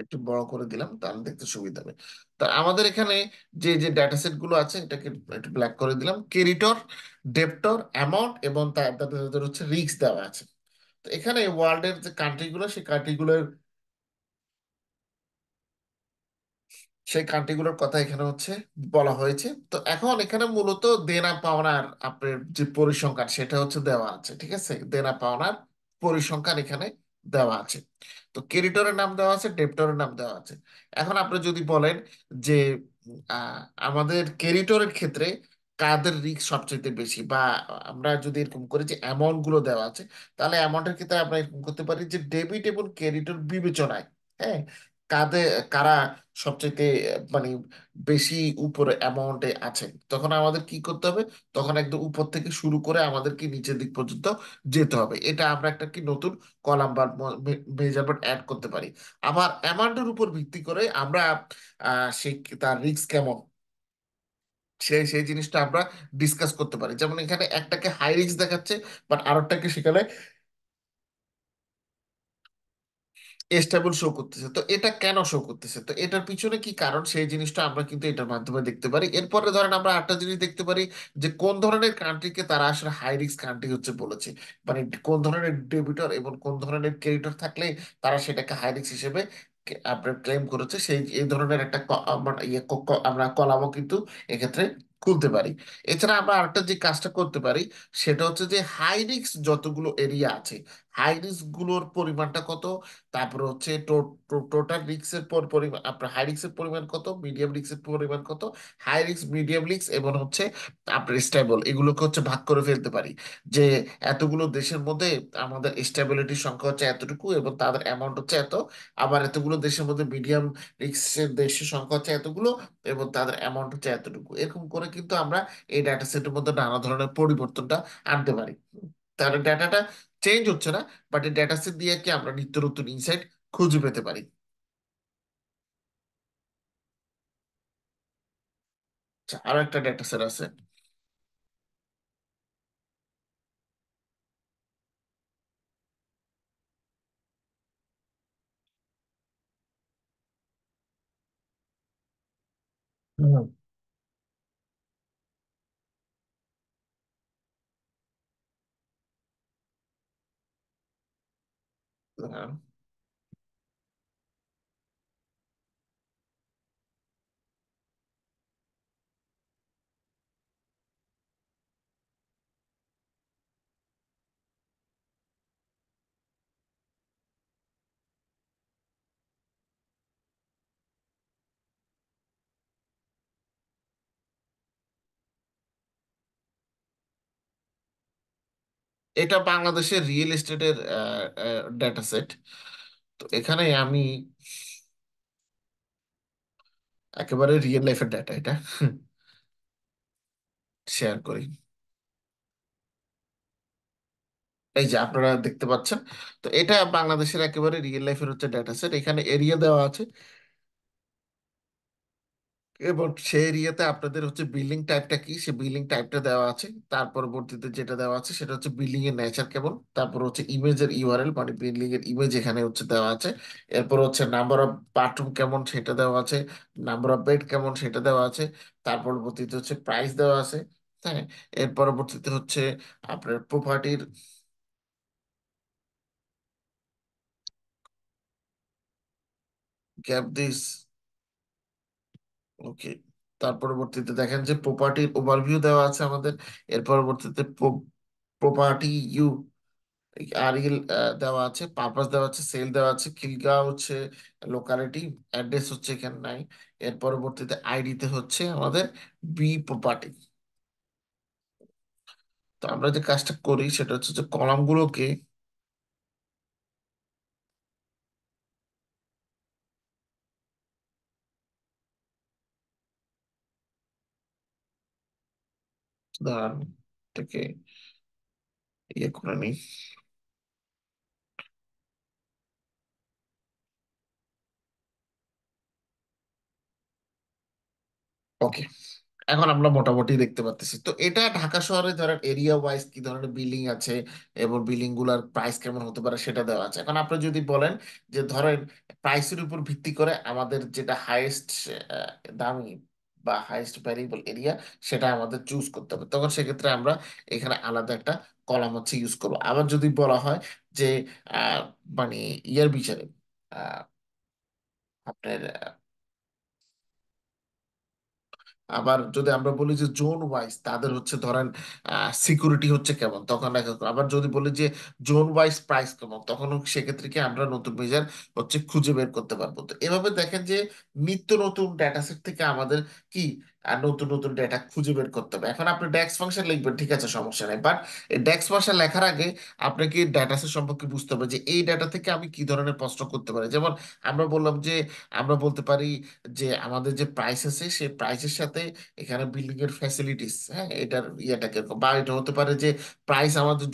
একটু বড় করে দিলাম তাহলে দেখতে সুবিধা হবে। তা আমাদের এখানে যে যে ডেটা সেট গুলো আছে এটাকে একটু ব্ল্যাক করে দিলাম। ক্রেডিটর, ডেপ্টর, অ্যামাউন্ট এবং তাদের তাদের হচ্ছে রিস্ক দেওয়া আছে। তো এখানে ওয়ার্ল্ডের যে কান্ট্রি গুলো সেই কান্ট্রিগুলোর সেই কান্ট্রিগুলোর কথা এখানে হচ্ছে বলা হয়েছে। তো এখন এখানে মূলত দেনা পাওনার আপনার যে পরিসংখ্যান সেটা হচ্ছে দেওয়া আছে, ঠিক আছে, দেনা পাওনার পরিসংখ্যান এখানে দেওয়া আছে। তো ক্রেডিটরের নাম দেওয়া আছে, ডেবিটরের নাম দেওয়া আছে। এখন আপনি যদি বলেন যে আহ, আমাদের ক্রেডিটরের ক্ষেত্রে কাদের রিস্ক সবচেয়ে বেশি, বা আমরা যদি এরকম করি যে অ্যামাউন্ট গুলো দেওয়া আছে, তাহলে অ্যামাউন্টের ক্ষেত্রে আমরা এরকম করতে পারি যে ডেবিট এবং ক্রেডিটর বিবেচনায়, হ্যাঁ, কাদের কারা সবচেয়ে মানে বেশি উপরে অ্যামাউন্টে আছে, তখন আমাদের কি করতে হবে, তখন একদম উপর থেকে শুরু করে আমাদেরকে নিচের দিক পর্যন্ত যেতে হবে। এটা আমরা একটা কি নতুন কলাম বা মেজারমেন্ট অ্যাড করতে পারি। আবার অ্যামাউন্টের উপর ভিত্তি করে আমরা সেই তার রিস্ক কেমন সেই সেই জিনিসটা আমরা ডিসকাস করতে পারি। যেমন এখানে একটাকে হাই রিস্ক দেখাচ্ছে, বাট আরেকটাকে সেখানে স্টেবল শো করতেছে। তো এটা কেন শো করতেছে, তো এটার পিছনে কি কারণ সেই জিনিসটা আমরা কিন্তু এটার মাধ্যমে দেখতে পারি। এরপরে ধরেন আমরা আরেকটা জিনিস দেখতে পারি যে কোন ধরনের কান্ট্রিকে তারা আসলে হাই রিস্ক কান্ট্রি হচ্ছে বলেছে, মানে কোন ধরনের ডেবিটর এবং কোন ধরনের ক্রেডিটর থাকলে তারা সেটাকে হাই রিস্ক হিসেবে আপনার ক্লেম করেছে, সেই এই ধরনের একটা আমরা কলামও কিন্তু এক্ষেত্রে খুলতে পারি। এছাড়া আমরা আরেকটা যে কাজটা করতে পারি সেটা হচ্ছে যে হাই রিস্ক যতগুলো এরিয়া আছে, হাই রিস্ক গুলোর পরিমাণটা কত, তারপরে হচ্ছে টোটাল রিক্সের পর পরিমাণ, আপনার হাই রিক্সের পরিমাণ কত, মিডিয়াম রিক্সের পরিমাণ কত, হাই রিক্স, মিডিয়াম রিক্স এবং হচ্ছে আপনার স্টেবল, এগুলোকে হচ্ছে ভাগ করে ফেলতে পারি যে এতগুলো দেশের মধ্যে আমাদের স্টেবিলিটির সংখ্যা হচ্ছে এতটুকু এবং তাদের অ্যামাউন্ট হচ্ছে এত। আবার এতগুলো দেশের মধ্যে মিডিয়াম রিক্সের দেশের সংখ্যা হচ্ছে এতগুলো এবং তাদের অ্যামাউন্ট হচ্ছে এতটুকু। এরকম করে কিন্তু আমরা এই ডাটা সেটের মধ্যে নানা ধরনের পরিবর্তনটা আনতে পারি। তাহলে ডাটাটা চেঞ্জ হচ্ছে না, বাট এই ডেটা সেট দিয়ে কি আমরা নিত্য নতুন ইনসাইট খুঁজে পেতে পারি। আচ্ছা, আরো একটা ডেটা সেট আছে। হুম। হ্যাঁ। এটা বাংলাদেশের রিয়েল এস্টেটের ডেটা সেট। তো এখানে আমি একেবারে রিয়েল লাইফের ডাটা এটা শেয়ার করি। এই যে আপনারা দেখতে পাচ্ছেন, তো এটা বাংলাদেশের একেবারে রিয়েল লাইফের হচ্ছে ডেটা সেট। এখানে এরিয়া দেওয়া আছে, এবং সেই এরিয়াতে আপনাদের হচ্ছে বিল্ডিং টাইপটা কি, সে বিল্ডিং টাইপটা দেওয়া আছে। তার পরবর্তীতে যেটা দেওয়া আছে সেটা হচ্ছে বিল্ডিং এর নেচার কেমন, তারপর হচ্ছে ইমেজের ইউআরএল মানে বিল্ডিং এর ইমেজ এখানে হচ্ছে দেওয়া আছে। এরপর হচ্ছে নাম্বার অফ বাথরুম কেমন সেটা দেওয়া আছে, নাম্বার অফ বেড কেমন সেটা দেওয়া আছে। তার পরবর্তীতে হচ্ছে প্রাইস দেওয়া আছে। হ্যাঁ, এর পরবর্তীতে হচ্ছে আপনার প্রপার্টির গ্যাপ দিস। ওকে, তার পরবর্তীতে দেখেন যে প্রপার্টির ওভারভিউ দেওয়া আছে আমাদের। এর পরবর্তীতে প্রপার্টি ইউ আর ইল দেওয়া আছে, পারপাস দেওয়া আছে, সেল দেওয়া আছে, খিলগাঁও হচ্ছে লোকালিটি, অ্যাড্রেস হচ্ছে এখানে নাই। এর পরবর্তীতে আইডিতে হচ্ছে আমাদের বি প্রপার্টি। তো আমরা যে কাজটা করি সেটা হচ্ছে যে কলামগুলোকে দাঁড়ান, এটাকে ইয়ে করে নিই। ওকে, এখন আমরা মোটামুটি দেখতে পাচ্ছি। তো এটা ঢাকা শহরে ধরেন এরিয়া ওয়াইজ কি ধরনের বিল্ডিং আছে এবং বিল্ডিং গুলার প্রাইস কেমন হতে পারে সেটা দেওয়া আছে। এখন আপনি যদি বলেন যে ধরেন প্রাইসের উপর ভিত্তি করে আমাদের যেটা হাইয়েস্ট দামি বা হাইয়েস্ট ভ্যারিয়েবল এরিয়া সেটা আমাদের চুজ করতে হবে, তখন সেক্ষেত্রে আমরা এখানে আলাদা একটা কলাম হচ্ছে ইউজ করবো। আবার যদি বলা হয় যে আহ, মানে ইয়ার বিচারে আহ, আপনার আবার যদি আমরা বলি যে জোন ওয়াইজ তাদের হচ্ছে ধরেন সিকিউরিটি হচ্ছে কেমন, তখন দেখা গেলো। আবার যদি বলি যে জোন ওয়াইজ প্রাইস কেমন, তখন সেক্ষেত্রে কি আমরা নতুন মেজার হচ্ছে খুঁজে বের করতে পারবো। তো এভাবে দেখেন যে নিত্য নতুন ডেটা সেট থেকে আমাদের কি নতুন নতুন ডেটা খুঁজে বের করতে হবে। এখন আপনি ডেক্স ফাংশন লিখবেন, ঠিক আছে, সমস্যা নেই, বাট এই ডেক্স ফাংশন লেখার আগে আপনাকে ডেটা সেট সম্পর্কে বুঝতে হবে যে এই ডেটা থেকে আমি কি ধরনের প্রশ্ন করতে পারি। যেমন আমরা বললাম যে আমরা বলতে পারি যে আমাদের যে প্রাইস আছে সেই প্রাইসের সাথে এখানে বিল্ডিং এর ফ্যাসিলিটিস, হ্যাঁ, এটার ইয়েটা কিরকম, বা এটা হতে পারে যে প্রাইস আমাদের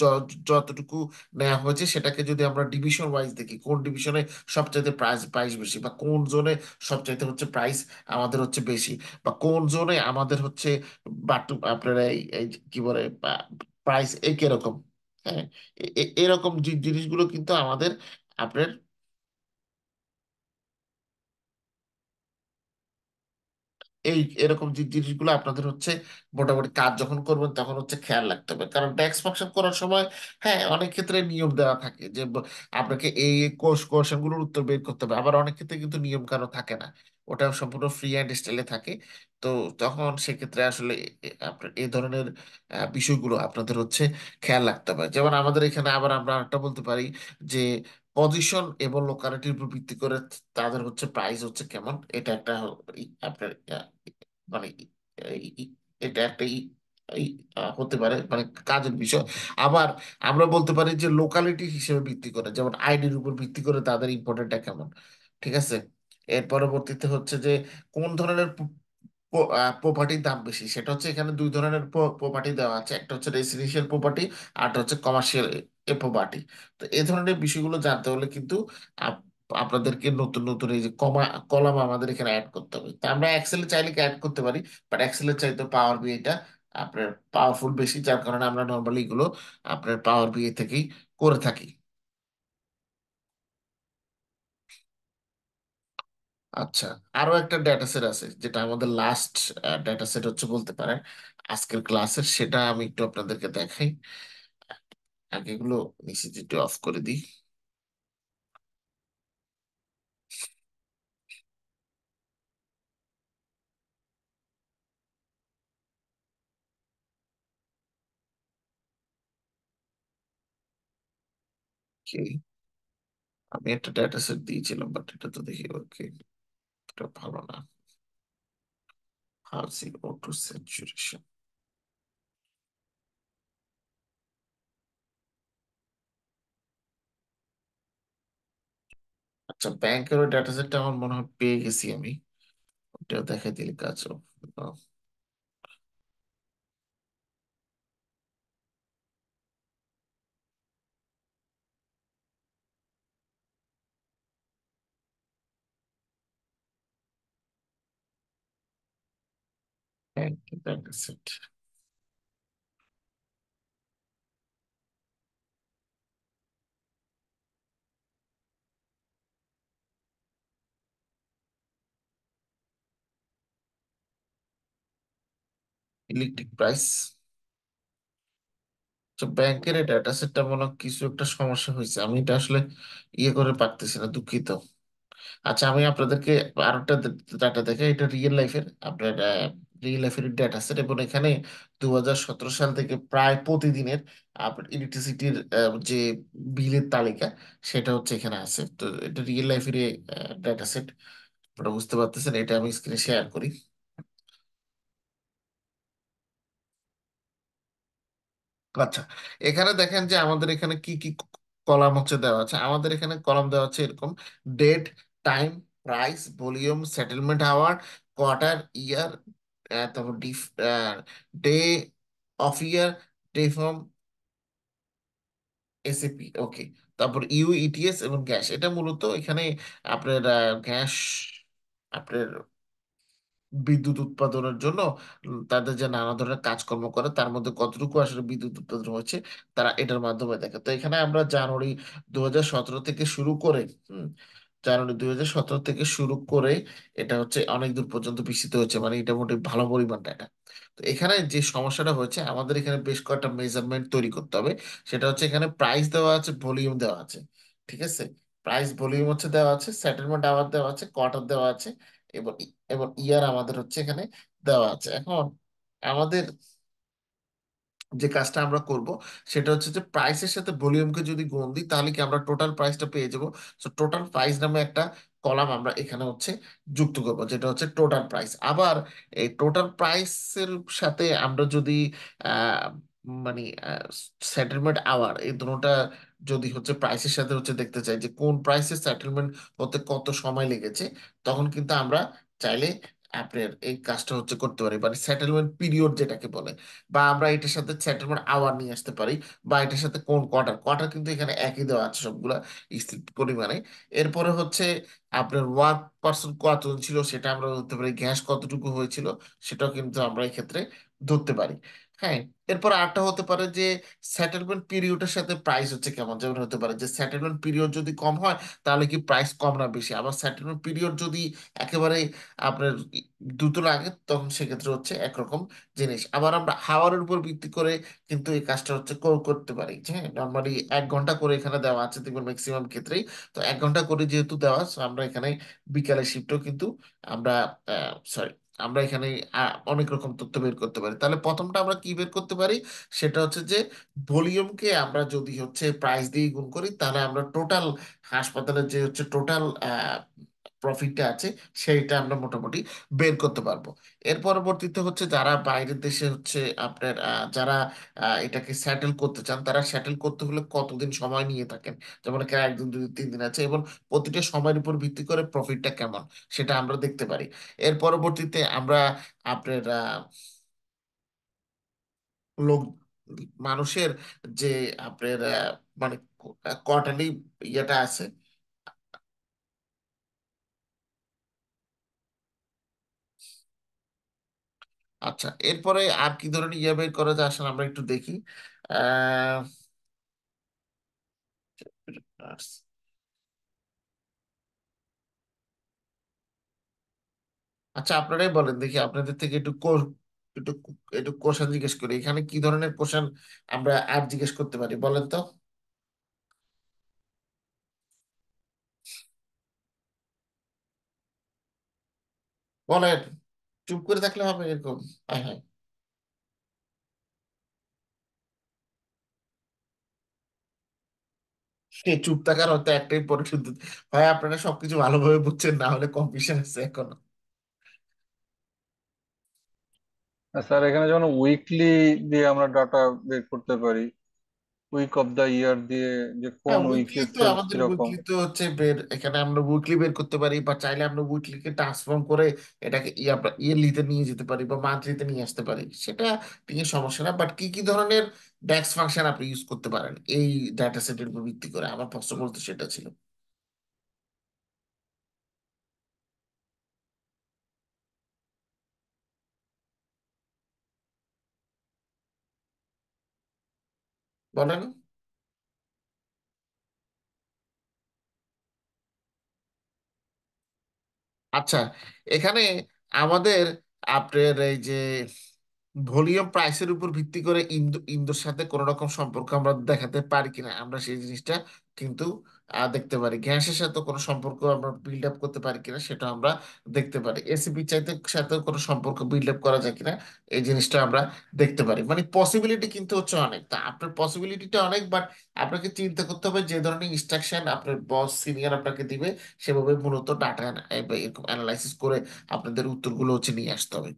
যতটুকু নেওয়া হয়েছে সেটাকে যদি আমরা ডিভিশন ওয়াইজ দেখি, কোন ডিভিশনে সবচাইতে প্রাইস প্রাইস বেশি, বা কোন জোনে সবচাইতে হচ্ছে প্রাইস আমাদের হচ্ছে বেশি, বা কোন জোনে আমাদের হচ্ছে বাটু আপনার এই কি বলে প্রাইস এই কিরকম। হ্যাঁ, এরকম জিনিসগুলো কিন্তু আমাদের আপনার এই এরকম যে জিনিসগুলো আপনাদের হচ্ছে মোটামুটি কাজ যখন করবেন তখন হচ্ছে খেয়াল রাখতে হবে। কারণ ট্যাক্স ফাংশন করার সময় হ্যাঁ অনেক ক্ষেত্রে নিয়ম দেওয়া থাকে যে আপনাকে এই কোশ্চেন গুলোর উত্তর বের করতে হবে। আবার অনেক ক্ষেত্রে কিন্তু নিয়ম কানুন থাকে না, ওটা সম্পূর্ণ ফ্রি হ্যান্ড স্টাইলে থাকে। তো তখন সেক্ষেত্রে আসলে আপনার এই ধরনের বিষয়গুলো আপনাদের হচ্ছে খেয়াল রাখতে হবে। যেমন আমাদের এখানে আবার আমরা একটা বলতে পারি যে পজিশন এবং লোকালিটির উপর ভিত্তি করে তাদের হচ্ছে প্রাইস হচ্ছে কেমন, এটা একটা আপনার মানে এই- এই- এটা একটা হতে পারে মানে কাজের বিষয়। আবার আমরা বলতে পারি যে লোকালিটি হিসেবে ভিত্তি করে, যেমন আইডির উপর ভিত্তি করে তাদের ইম্পর্টেন্টটা কেমন। ঠিক আছে, এর পরবর্তীতে হচ্ছে যে কোন ধরনের প্রপার্টির দাম বেশি, সেটা হচ্ছে এখানে দুই ধরনের প্রপার্টি দেওয়া আছে, একটা হচ্ছে রেসিডেন্সিয়াল প্রপার্টি আর একটা হচ্ছে কমার্শিয়াল প্রপার্টি। তো এই ধরনের বিষয়গুলো জানতে হলে কিন্তু আপ- আপনাদেরকে নতুন নতুন এই যে কলাম আমাদের এখানে অ্যাড করতে হবে। তো আমরা এক্সেলে চাইলে অ্যাড করতে পারি, বাট এক্সেলের চাইতে পাওয়ার বিআইটা আপনার পাওয়ারফুল বেশি, যার কারণে আমরা নর্মালি এগুলো আপনার পাওয়ার বিআই থেকেই করে থাকি। আচ্ছা, আরো একটা ডেটা সেট আছে যেটা আমাদের লাস্ট ডেটা সেট হচ্ছে বলতে পারেন আজকের ক্লাসের, সেটা আমি একটু আপনাদেরকে দেখাই। আগে এগুলো নিচে একটু অফ করে দিই। Okay, আমি একটা ডেটা সেট দিয়েছিলাম বাট এটা তো দেখি ওকে, এটা ভালো না। হাউসিং অটো স্যাচুরেশন, আচ্ছা, ব্যাংকের ওই ডাটা সেটটা আমার মনে হয় পেয়ে গেছি আমি। ওটা দেখাই দিলে কাজ হবে। ব্যাংকের ডাটা সেট, ইলেকট্রিক প্রাইস। তো ব্যাংকের এই ডাটা সেটটা মনে হয় কিছু একটা সমস্যা হয়েছে, আমি এটা আসলে ইয়ে করে পারতেছি না, দুঃখিত। আচ্ছা, আমি আপনাদেরকে আরেকটা ডাটা দেখাই, এটা রিয়েল লাইফের, আপনার রিয়েল লাইফের ডাটা সেট, এবং এখানে 2017 সাল থেকে প্রায় প্রতিদিনের আপনার ইলেকট্রিসিটির যে বিলের তালিকা, সেটা হচ্ছে এখানে আছে। তো এটা রিয়েল লাইফের ডাটা সেট, আপনারা বুঝতে পারতেছেন। এটা আমি স্ক্রিনে শেয়ার করি। আচ্ছা, এখানে দেখেন যে আমাদের এখানে কি কি কলাম হচ্ছে দেওয়া আছে। আমাদের এখানে কলাম দেওয়া আছে এরকম: date, time, price, volume, settlement hour, quarter, year, তারপর day of year, day from SAP, okay. তারপর ইউইটিএস এবং গ্যাস, এটা মূলত এখানে আপনার গ্যাস, আপনার বিদ্যুৎ উৎপাদনের জন্য তাদের যে নানা ধরনের কাজকর্ম করে তার মধ্যে কতটুকু আসলে বিদ্যুৎ উৎপাদন হচ্ছে তারা এটার মাধ্যমে দেখে। তো এখানে আমরা জানুয়ারি 2017 থেকে শুরু করে, জানুয়ারি 2017 থেকে শুরু করে এটা হচ্ছে অনেক দূর পর্যন্ত বিস্তৃত হচ্ছে, মানে এটা মোটামুটি ভালো পরিমাণ ডাটা। তো এখানে যে সমস্যাটা হচ্ছে, আমাদের এখানে বেশ কয়েকটা মেজারমেন্ট তৈরি করতে হবে। সেটা হচ্ছে এখানে প্রাইস দেওয়া আছে, ভলিউম দেওয়া আছে, ঠিক আছে? প্রাইস ভলিউম হচ্ছে দেওয়া আছে, সেটেলমেন্ট আওয়ার দেওয়া আছে, কোয়ার্টার দেওয়া আছে, এবং এবং ইয়ার আমাদের হচ্ছে এখানে দেওয়া আছে। এখন আমাদের যে কাজটা আমরা করব সেটা হচ্ছে যে প্রাইসের সাথে ভলিউমকে যদি গুণ দিই তাহলে কি আমরা টোটাল প্রাইসটা পেয়ে যাব। তো টোটাল প্রাইস নামে একটা কলাম আমরা এখানে হচ্ছে যুক্ত করব, যেটা হচ্ছে টোটাল প্রাইস। আবার এই টোটাল প্রাইসের সাথে আমরা যদি আহ মানে সেটেলমেন্ট আওয়ার, এই দুটোটা যদি হচ্ছে প্রাইসের সাথে হচ্ছে দেখতে চাই যে কোন প্রাইসের সেটেলমেন্ট হতে কত সময় লেগেছে, তখন কিন্তু আমরা চাইলে আপনার এই কাজটা হচ্ছে করতে পারি, মানে সেটেলমেন্ট পিরিয়ড যেটাকে বলে। বা আমরা এটার সাথে সেটেলমেন্ট আওয়ার নিয়ে আসতে পারি, বা এটার সাথে কোন কোয়ার্টার, কোয়ার্টার কিন্তু এখানে একই দেওয়া আছে সবগুলা স্থির পরিমাণে। এরপরে হচ্ছে আপনার ওয়ার্ক পার্সন কতজন ছিল সেটা আমরা ধরতে পারি, গ্যাস কতটুকু হয়েছিল সেটাও কিন্তু আমরা এক্ষেত্রে ধরতে পারি। হ্যাঁ, এরপর আরেকটা হতে পারে যে সেটেলমেন্ট পিরিয়ডের সাথে প্রাইস হচ্ছে কেমন। যেমন হতে পারে যে সেটেলমেন্ট পিরিয়ড যদি কম হয় তাহলে কি প্রাইস কম না বেশি, আবার সেটেলমেন্ট পিরিয়ড যদি একেবারে আপনার দ্রুত লাগে তখন সেক্ষেত্রে হচ্ছে একরকম জিনিস। আবার আমরা হাওয়ারের উপর ভিত্তি করে কিন্তু এই কাজটা হচ্ছে করতে পারি। হ্যাঁ, নর্মালি 1 ঘন্টা করে এখানে দেওয়া আছে দেখবেন ম্যাক্সিমাম ক্ষেত্রেই। তো 1 ঘন্টা করে যেহেতু দেওয়া, so আমরা এখানে বিকালের শিফটও কিন্তু আমরা, সরি, আমরা এখানে অনেক রকম তথ্য বের করতে পারি। তাহলে প্রথমটা আমরা কি বের করতে পারি, সেটা হচ্ছে যে ভলিউমকে আমরা যদি হচ্ছে প্রাইস দিয়ে গুণ করি তাহলে আমরা টোটাল হাসপাতালের যে হচ্ছে টোটাল প্রফিটটা আছে সেইটা আমরা মোটামুটি বের করতে পারবো। এর পরবর্তীতে হচ্ছে যারা বাইরের দেশে হচ্ছে আপনার যারা এটাকে সেটেল করতে চান, তারা সেটেল করতে হলে কতদিন সময় নিয়ে থাকেন, যেমন কি 1 দিন, 2 দিন, 3 দিন আছে, এবং প্রতিটা সময়ের উপর ভিত্তি করে প্রফিটটা কেমন সেটা আমরা দেখতে পারি। এর পরবর্তীতে আমরা আপনার লোক, মানুষের যে আপনার মানে কোয়ার্টারলি ইয়েটা আছে। আচ্ছা, এরপরে আর কি ধরনের ইয়ে বের করা যায় আসলে আমরা একটু দেখি। আহ আচ্ছা, আপনারাই বলেন দেখি, আপনাদের থেকে একটু একটু কোশ্চেন জিজ্ঞেস করি। এখানে কি ধরনের কোশ্চেন আমরা আর জিজ্ঞেস করতে পারি বলেন তো? বলেন, চুপ করে থাকলে হবে এরকম? হ্যাঁ, হ্যাঁ। সে চুপ থাকার হয়তো একটাই পরিশুদ্ধ, হয় আপনারা সবকিছু ভালোভাবে বুঝছেন, না হলে কনফিউশন আছে এখনো। স্যার এখানে যেমন উইকলি দিয়ে আমরা ডাটা বের করতে পারি। উইক অফ দা ইয়ার দিয়ে, যে কোন হ্যাঁ, উইকলি উইকে তো সেলস আমাদের কিরকম। উইকলি তো হচ্ছে বের, এখানে আমরা উইকলি বের করতে পারি, বা চাইলে আমরা উইকলিকে ট্রান্সফর্ম করে এটাকে ইয়ারলিতে নিয়ে যেতে পারি বা মান্থলিতে নিয়ে আসতে পারি, সেটা নিয়ে সমস্যা না। বাট কি কি ধরনের ডেক্স ফাংশন আপনি ইউজ করতে পারেন এই ডাটা সেটের উপর ভিত্তি করে, আমার প্রশ্ন বলতে সেটা ছিল। বলেন। আচ্ছা, এখানে আমাদের আপনার এই যে ভলিউম প্রাইসের উপর ভিত্তি করে ইন্দোর সাথে কোনো রকম সম্পর্ক আমরা দেখাতে পারি কিনা, আমরা সেই জিনিসটা কিন্তু দেখতে পারি। গ্যাসের সাথে কোনো সম্পর্ক আমরা বিল্ড আপ করতে পারি কিনা সেটা আমরা দেখতে পারি। এসিপি চাইতে সাথে কোনো সম্পর্ক বিল্ড আপ করা যায় কিনা এই জিনিসটা আমরা দেখতে পারি। মানে পসিবিলিটি কিন্তু হচ্ছে অনেক, তা আপনার পসিবিলিটিটা অনেক, বাট আপনাকে চিন্তা করতে হবে যে ধরনের ইনস্ট্রাকশন আপনার বস সিনিয়র আপনাকে দিবে সেভাবে মূলত ডাটা এরকম অ্যানালাইসিস করে আপনাদের উত্তরগুলো হচ্ছে নিয়ে আসতে হবে।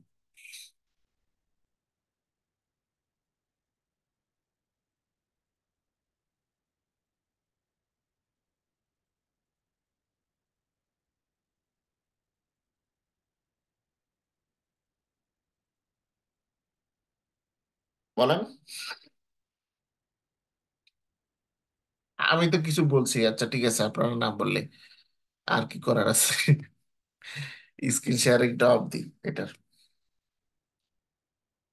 বলেন। আমি তো কিছু বলছি, আচ্ছা ঠিক আছে, আপনারা না বললে আর কি করার আছে। স্ক্রিন শেয়ারিংটা অফ দি এটার,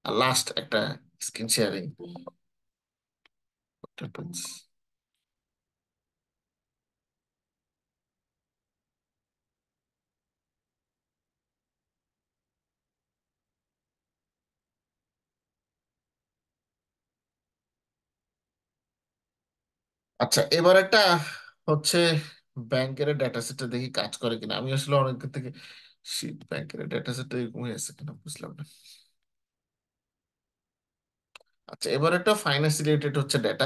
লাস্ট একটা স্ক্রিন শেয়ারিং। আচ্ছা, এবার একটা হচ্ছে ব্যাংকের ডেটা সেটটা দেখি কাজ করে কিনা। আমি আসলে অনেক থেকে ব্যাংকের ডেটা সেটটা এরকম হয়ে আছে কিনা বুঝলাম না। আচ্ছা, এবার একটা ফাইন্যান্স রিলেটেড হচ্ছে ডেটা,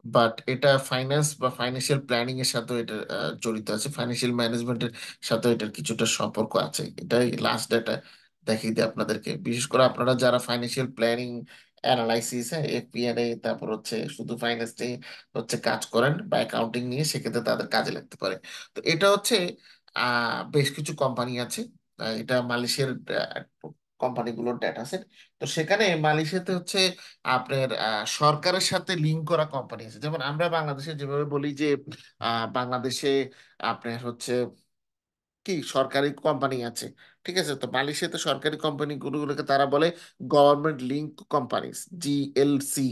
বাট এটা ফাইন্যান্স বা ফাইন্যান্সিয়াল প্ল্যানিং এর সাথে এটা জড়িত আছে, ফাইন্যান্সিয়াল ম্যানেজমেন্টের সাথে এটার কিছুটা সম্পর্ক আছে। এটাই লাস্ট ডেটা দেখিয়ে দিই আপনাদেরকে। বিশেষ করে আপনারা যারা ফাইন্যান্সিয়াল প্ল্যানিং অ্যানালাইসিস, হ্যাঁ, এফপিএনএ, তারপর হচ্ছে শুধু ফাইন্যান্স নিয়ে হচ্ছে কাজ করেন বা অ্যাকাউন্টিং নিয়ে, সেক্ষেত্রে তাদের কাজে লাগতে পারে। তো এটা হচ্ছে বেশ কিছু কোম্পানি আছে, এটা মালয়েশিয়ার কোম্পানিগুলোর ডেটা সেট। তো সেখানে মালয়েশিয়াতে হচ্ছে আপনার সরকারের সাথে লিঙ্ক করা কোম্পানি আছে। যেমন আমরা বাংলাদেশে যেভাবে বলি যে বাংলাদেশে আপনার হচ্ছে কি সরকারি কোম্পানি আছে, ঠিক আছে, তো মালয়েশিয়াতে সরকারি কোম্পানিগুলোকে তারা বলে গভর্নমেন্ট লিঙ্ক কোম্পানিজ, জিএলসি,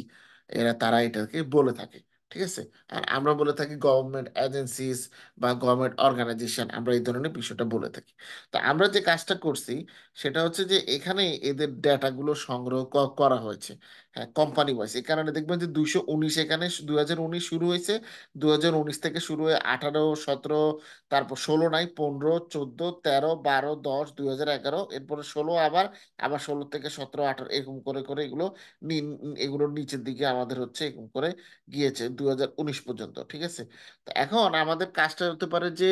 তারা এটাকে বলে থাকে। ঠিক আছে। আর আমরা বলে থাকি গভর্নমেন্ট এজেন্সিস বা গভর্নমেন্ট অর্গানাইজেশন, আমরা এই ধরনের বিষয়টা বলে থাকি। তো আমরা যে কাজটা করছি সেটা হচ্ছে যে এখানে এদের ডেটাগুলো সংগ্রহ করা হয়েছে, হ্যাঁ, কোম্পানি ওয়াইজ। এই কারণে দেখবেন যে 219, এখানে 2019 শুরু হয়েছে, 2019 থেকে শুরু হয়ে 18, 17, তারপর 16 নাই, 15, 14, 13, 12, 10, 2011, এরপরে 16, আবার আবার 16 থেকে 17, 18, এরকম করে করে এগুলো এগুলোর নিচের দিকে আমাদের হচ্ছে এরকম করে গিয়েছে 2019 পর্যন্ত। ঠিক আছে। তো এখন আমাদের কাজটা হতে পারে যে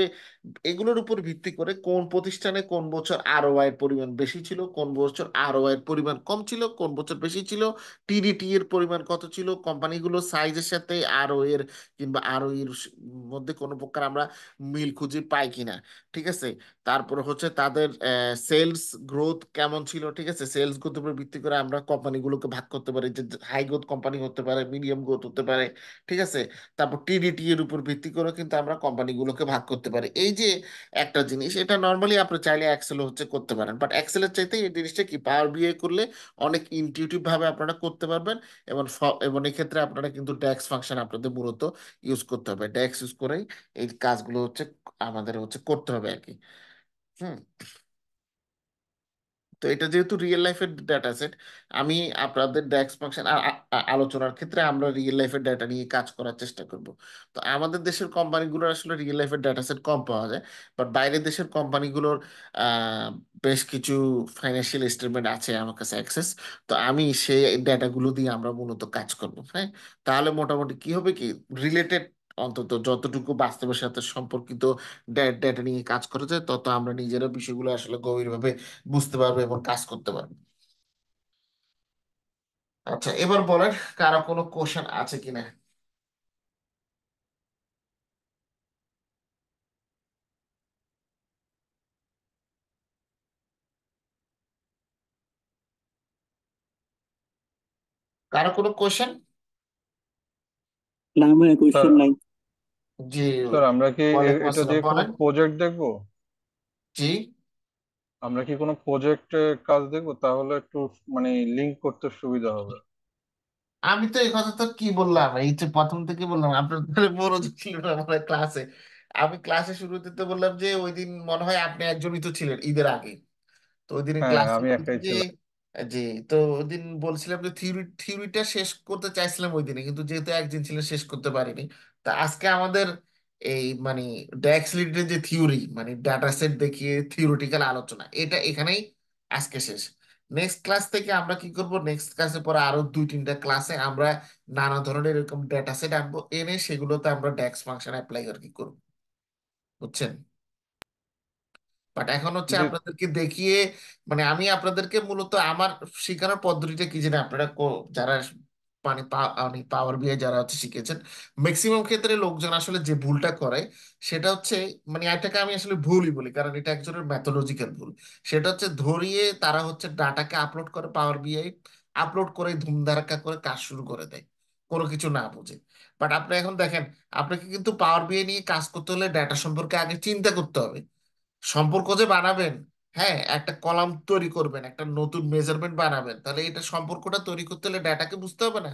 এগুলোর উপর ভিত্তি করে কোন প্রতিষ্ঠানে কোন বছর আরওআই এর পরিমাণ বেশি ছিল, কোন বছর আরওআই এর পরিমাণ কম ছিল, কোন বছর বেশি ছিল, টিডিটি এর পরিমাণ কত ছিল, কোম্পানিগুলোর সাইজের সাথে আরও এর কিংবা আরও এর মধ্যে কোনো প্রকার আমরা মিল খুঁজে পাই কিনা। ঠিক আছে। তারপর হচ্ছে তাদের সেলস গ্রোথ কেমন ছিল। ঠিক আছে, সেলস গ্রোথ উপর ভিত্তি করে আমরা কোম্পানিগুলোকে ভাগ করতে পারি, যে হাই গ্রোথ কোম্পানি হতে পারে, মিডিয়াম গ্রোথ হতে পারে। ঠিক আছে। তারপর টিডিটি এর উপর ভিত্তি করে কিন্তু আমরা কোম্পানিগুলোকে ভাগ করতে পারি। এই যে একটা জিনিস, এটা নর্মালি আপনি চাইলে এক্সেল হচ্ছে করতে পারেন, বাট এক্সেলের চাইতে এই জিনিসটা কি পাওয়ার বিআই করলে অনেক ইনটিউটিভ ভাবে আপনারা করতে পারবেন। এবং এবং এক্ষেত্রে আপনারা কিন্তু ডেক্স ফাংশন আপনাদের মূলত ইউজ করতে হবে। ডেক্স ইউজ করেই এই কাজগুলো হচ্ছে আমাদের হচ্ছে করতে হবে আর কি। হুম। তো এটা যেহেতু রিয়েল লাইফের ডাটা সেট, আমি আপনাদের ডেক্স ফাংশন আলোচনার ক্ষেত্রে আমরা রিয়েল লাইফের ডাটা নিয়ে কাজ করার চেষ্টা করব। তো আমাদের দেশের কোম্পানিগুলোর আসলে রিয়েল লাইফের ডাটা সেট কম পাওয়া যায়, বাট বাইরের দেশের কোম্পানিগুলোর আহ, বেশ কিছু ফাইন্যান্সিয়াল স্টেটমেন্ট আছে আমার কাছে অ্যাক্সেস। তো আমি সেই ডাটাগুলো দিয়ে আমরা মূলত কাজ করব, হ্যাঁ। তাহলে মোটামুটি কি হবে কি, রিলেটেড, অন্তত যতটুকু বাস্তবের সাথে সম্পর্কিত ডেটা নিয়ে কাজ করা যায়, তত আমরা নিজেরা বিষয়গুলো আসলে গভীরভাবে বুঝতে পারবে এবং কাজ করতে পারবে। আচ্ছা, এবার বলেন কারো কোনো কোশ্চেন আছে কিনা। কারো কোনো কোশ্চেন? না ভাই, স্যার, কোয়েশ্চেন নাই। জি, স্যার আমরা কি ওয়ালাইকুম এটা আসসালাম, দিয়ে কোনো বলেন। প্রজেক্ট দেখবো? জি, আমরা কি কোনো প্রজেক্টে কাজ দেখবো? তাহলে একটু মানে লিঙ্ক করতে সুবিধা হবে। আমি তো এই কথা তো কি বললাম, এই যে প্রথম থেকে বললাম, আপনার তাহলে মনোযোগ ছিল না আমার ক্লাসে। আমি ক্লাসে শুরুতে তো বললাম যে ওই দিন মনে হয় আপনি একজনই তো ছিলেন ঈদের আগে। তো ওই দিন হ্যাঁ, ক্লাসে আমি বলছি একটাই যে, ছিলাম। জি, তো ওই দিন বলছিলাম যে থিওরিটা শেষ করতে চাইছিলাম ওই দিনে, কিন্তু যেহেতু একদিন ছিলেন শেষ করতে পারিনি। তা আজকে আমাদের এই মানে ডেক্স লিডের যে থিওরি, মানে ডাটা সেট দেখিয়ে থিওরিটিক্যাল আলোচনা, এটা এখানেই আজকে শেষ। নেক্সট ক্লাস থেকে আমরা কি করব, নেক্সট ক্লাসে পরে আরো 2-3টা ক্লাসে আমরা নানা ধরনের এরকম ডেটা সেট আনবো, এনে সেগুলোতে আমরা ডেক্স ফাংশন অ্যাপ্লাই আর কি করবো, বুঝছেন? বাট এখন হচ্ছে জি। আপনাদেরকে দেখিয়ে, মানে আমি আপনাদেরকে মূলত আমার শেখানোর পদ্ধতিটা কি জানেন, আপনারা যারা মানে মানে পাওয়ার বিআই যারা হচ্ছে শিখেছেন, ম্যাক্সিমাম ক্ষেত্রে লোকজন আসলে যে ভুলটা করে সেটা হচ্ছে, মানে এটাকে আমি আসলে ভুলই বলি কারণ এটা একজনের ম্যাথোলজিক্যাল ভুল। সেটা হচ্ছে ধরিয়ে তারা হচ্ছে ডাটাকে আপলোড করে পাওয়ার বিআই, আপলোড করে ধুমধারাক্কা করে কাজ শুরু করে দেয়, কোনো কিছু না বুঝে। বাট আপনি এখন দেখেন, আপনাকে কিন্তু পাওয়ার বিআই নিয়ে কাজ করতে হলে ডাটা সম্পর্কে আগে চিন্তা করতে হবে, সম্পর্ক যে বানাবেন, হ্যাঁ একটা কলাম তৈরি করবেন, একটা নতুন মেজারমেন্ট বানাবেন, তাহলে এটা সম্পর্কটা তৈরি করতে হলে ডাটাকে বুঝতে হবে না?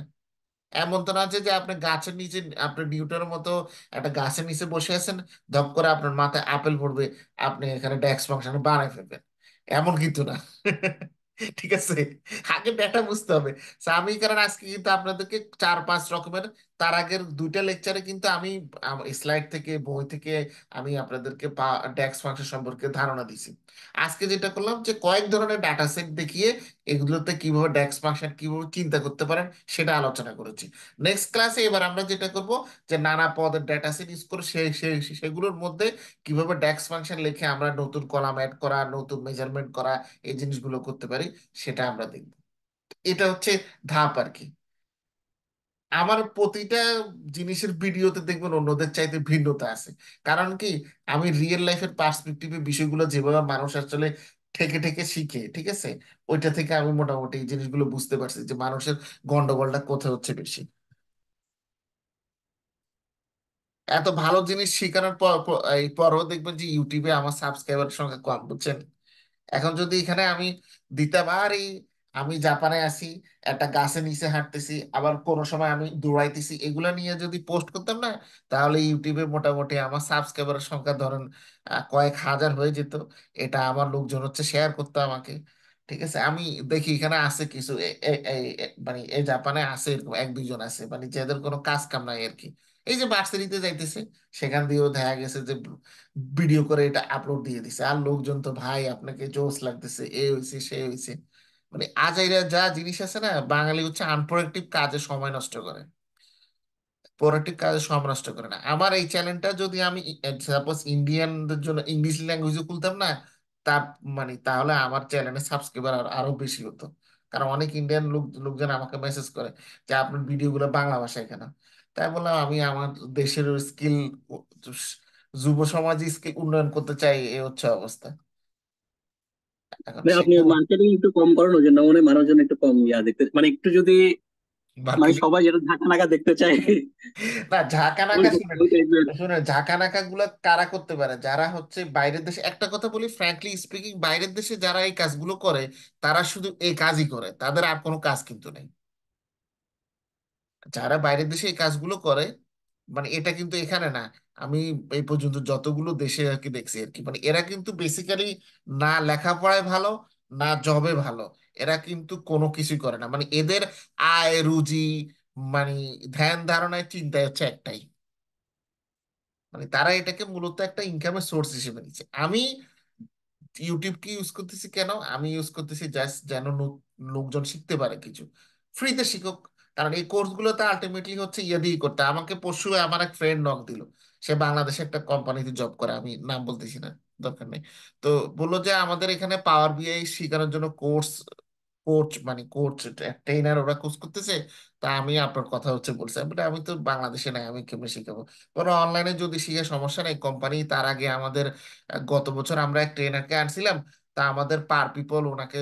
এমন তো না যে আপনি গাছের নিচে, আপনি নিউটনের মতো একটা গাছের নিচে বসে আছেন, ধপ করে আপনার মাথায় আপেল পড়বে, আপনি এখানে ডেক্স ফাংশনে বানাই ফেলবেন, এমন কিন্তু না। ঠিক আছে, আগে ডেটা বুঝতে হবে। So, আমি কারণ আজকে কিন্তু আপনাদেরকে 4-5 রকমের, তার আগের 2টা লেকচারে কিন্তু আমি স্লাইড থেকে বই থেকে আমি আপনাদেরকে ডেক্স ফাংশন সম্পর্কে ধারণা দিছি। আজকে যেটা করলাম যে কয়েক ধরনের ডাটা সেট দেখিয়ে এগুলোতে কিভাবে ডেক্স ফাংশন কিভাবে চিন্তা করতে পারেন সেটা আলোচনা করেছি। নেক্সট ক্লাসে এবার আমরা যেটা করব যে নানা পদের ডেটা সেট ইউজ করে সেগুলোর মধ্যে কিভাবে ডেক্স ফাংশন লিখে আমরা নতুন কলাম অ্যাড করা, নতুন মেজারমেন্ট করা, এই জিনিসগুলো করতে পারি, সেটা আমরা দেখব। এটা হচ্ছে ধাপ আর কি। আমার প্রতিটা জিনিসের ভিডিওতে দেখবেন অন্যদের চাইতে ভিন্নতা আছে। কারণ কি, আমি রিয়েল লাইফের পার্সপেক্টিভে বিষয়গুলো যেভাবে মানুষ আসলে ঠেকে ঠেকে শিখে, ঠিক আছে, ওইটা থেকে আমি মোটামুটি এই জিনিসগুলো বুঝতে পারছি যে মানুষের গন্ডগোলটা কোথায় হচ্ছে বেশি। এত ভালো জিনিস শেখানোর এই পরও দেখবেন যে ইউটিউবে আমার সাবস্ক্রাইবার সংখ্যা কম, বুঝছেন? এখন যদি এখানে আমি দিতাম, আর এই আমি জাপানে আছি, একটা গাছের নিচে হাঁটতেছি, আবার কোনো সময় আমি দৌড়াইতেছি, এগুলা নিয়ে যদি পোস্ট করতাম না, তাহলে ইউটিউবে মোটামুটি আমার সাবস্ক্রাইবারের সংখ্যা ধরেন কয়েক হাজার হয়ে যেত। এটা আমার লোকজন হচ্ছে শেয়ার করতো আমাকে। ঠিক আছে, আমি দেখি এখানে আছে কিছু মানে এই জাপানে আছে এরকম 1-2 জন আছে, মানে যাদের কোনো কাজ কাম নাই আর কি। এই যে ভার্সিটিতে যাইতেছে, সেখান দিয়েও দেখা গেছে যে ভিডিও করে এটা আপলোড দিয়ে দিছে, আর লোকজন তো ভাই আপনাকে জোস লাগতেছে, এ হইছে সে হইছে। মানে আজাইরা যা জিনিস আছে না, বাঙালি হচ্ছে আনপ্রোডাক্টিভ কাজে সময় নষ্ট করে, প্রোডাক্টিভ কাজে সময় নষ্ট করে না। আমার এই চ্যানেলটা যদি আমি সাপোজ ইন্ডিয়ানদের জন্য ইংলিশ ল্যাঙ্গুয়েজে খুলতাম না, তা মানে তাহলে আমার চ্যানেলে সাবস্ক্রাইবার আরো বেশি হতো। কারণ অনেক ইন্ডিয়ান লোকজন আমাকে মেসেজ করে যে আপনার ভিডিওগুলো বাংলা ভাষায় কেন। তাই বললাম আমি আমার দেশের স্কিল, যুব সমাজ স্কিল উন্নয়ন করতে চাই, এ হচ্ছে অবস্থা। এখন ভাই, আপনি সেটা মার্কেটিং একটু কম করানো যে না, মানে মানুষজন একটু কম ইয়া দেখতে, মানে একটু যদি, মানে মার্কেটিং, সবাই যেটা ঢাকা নাকা দেখতে চায় না ঝাঁকা ওই নাকা শুনেন, ওই টাইপের। শুনেন ঝাঁকা নাকা গুলা কারা করতে পারে, যারা হচ্ছে বাইরের দেশে, একটা কথা বলি ফ্র্যাঙ্কলি স্পিকিং, বাইরের দেশে যারা এই কাজগুলো করে তারা শুধু এই কাজই করে, তাদের আর কোনো কাজ কিন্তু নেই। যারা বাইরের দেশে এই কাজগুলো করে, মানে এটা কিন্তু এখানে না, আমি এই পর্যন্ত যতগুলো দেশে আর কি দেখছি আর কি, মানে এরা কিন্তু বেসিক্যালি না লেখাপড়ায় ভালো, না জবে ভালো, এরা কিন্তু কোনো কিছুই করে না, মানে এদের আয় রুজি, মানে ধ্যান ধারণায় চিন্তায় হচ্ছে একটাই, মানে তারা এটাকে মূলত একটা ইনকামের সোর্স হিসেবে নিচ্ছে। আমি ইউটিউবকে ইউজ করতেছি কেন, আমি ইউজ করতেছি জাস্ট যেন লোকজন শিখতে পারে কিছু, ফ্রিতে শিখুক। কারণ এই কোর্সগুলোতে আলটিমেটলি হচ্ছে ইয়ে দিয়ে করতে হয়। আমাকে পরশু আমার এক ফ্রেন্ড নক দিল, সে বাংলাদেশে একটা কোম্পানিতে জব করে, আমি নাম বলতেছি না, দরকার নেই। তো বললো যে আমাদের এখানে পাওয়ার বিআই শেখানোর জন্য কোচ মানে কোচ ট্রেনার ওরা কোর্স করতেছে, তা আমি আপনার কথা হচ্ছে বলছি, আমি তো বাংলাদেশে নাই, আমি কেমনে শিখাবো? কোনো অনলাইনে যদি শিখে সমস্যা নেই, কোম্পানি তার আগে আমাদের গত বছর আমরা এক ট্রেনারকে আনছিলাম, তা আমাদের পার পিপল ওনাকে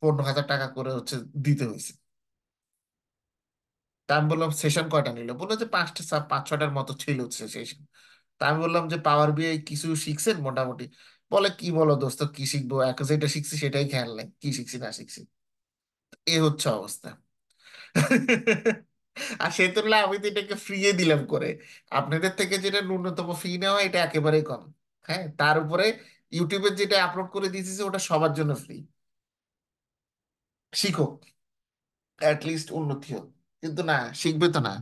15,000 টাকা করে হচ্ছে দিতে হয়েছে। তা আমি বললাম সেশন কয়টা নিল, বললো যে পাঁচ ছটার মতো ছিল সেশন। তা আমি বললাম যে পাওয়ার বিআই কিছু শিখছেন মোটামুটি? বলে কি বলো দোস্ত, কি শিখবো, এক যেটা শিখছি সেটাই খেয়াল নেই, কি শিখছি না শিখছি। এ হচ্ছে অবস্থা। আর সেই তুলনায় আমি তো এটাকে ফ্রিয়ে দিলাম করে। আপনাদের থেকে যেটা ন্যূনতম ফি নেওয়া এটা একেবারেই কম। হ্যাঁ, তার উপরে ইউটিউবে যেটা আপলোড করে দিয়েছি ওটা সবার জন্য ফ্রি। শিখো, লিস্ট উন্নতি হোক। কিন্তু না, শিখবে তো না।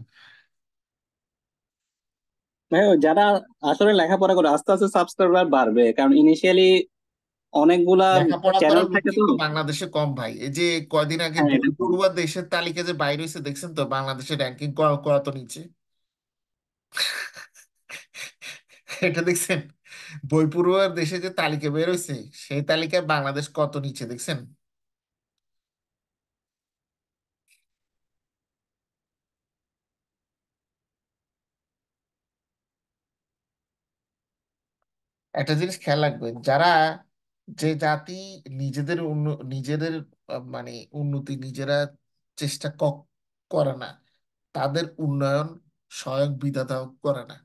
ভাই যারা আসলে লেখাপড়া করে আস্তে আস্তে সাবস্ক্রাইবার বাড়বে, কারণ ইনিশিয়ালি অনেকগুলা লেখাপড়া চ্যানেল করার লোক থাকে তো। কিন্তু বাংলাদেশে কম ভাই। এই যে কয়দিন আগে হ্যাঁ, বই এটা কম। পড়ুয়া দেশের তালিকা যে বাইরে হয়েছে দেখছেন তো, বাংলাদেশের র্যাঙ্কিং কত নিচে। এটা দেখছেন? বই পড়ুয়ার দেশে যে তালিকা বের হয়েছে, সেই তালিকায় বাংলাদেশ কত নিচে দেখছেন? একটা জিনিস খেয়াল রাখবেন, যারা, যে জাতি নিজেদের মানে উন্নতি নিজেরা চেষ্টা করে না, তাদের উন্নয়ন স্বয়ং বিধাতাও করে না।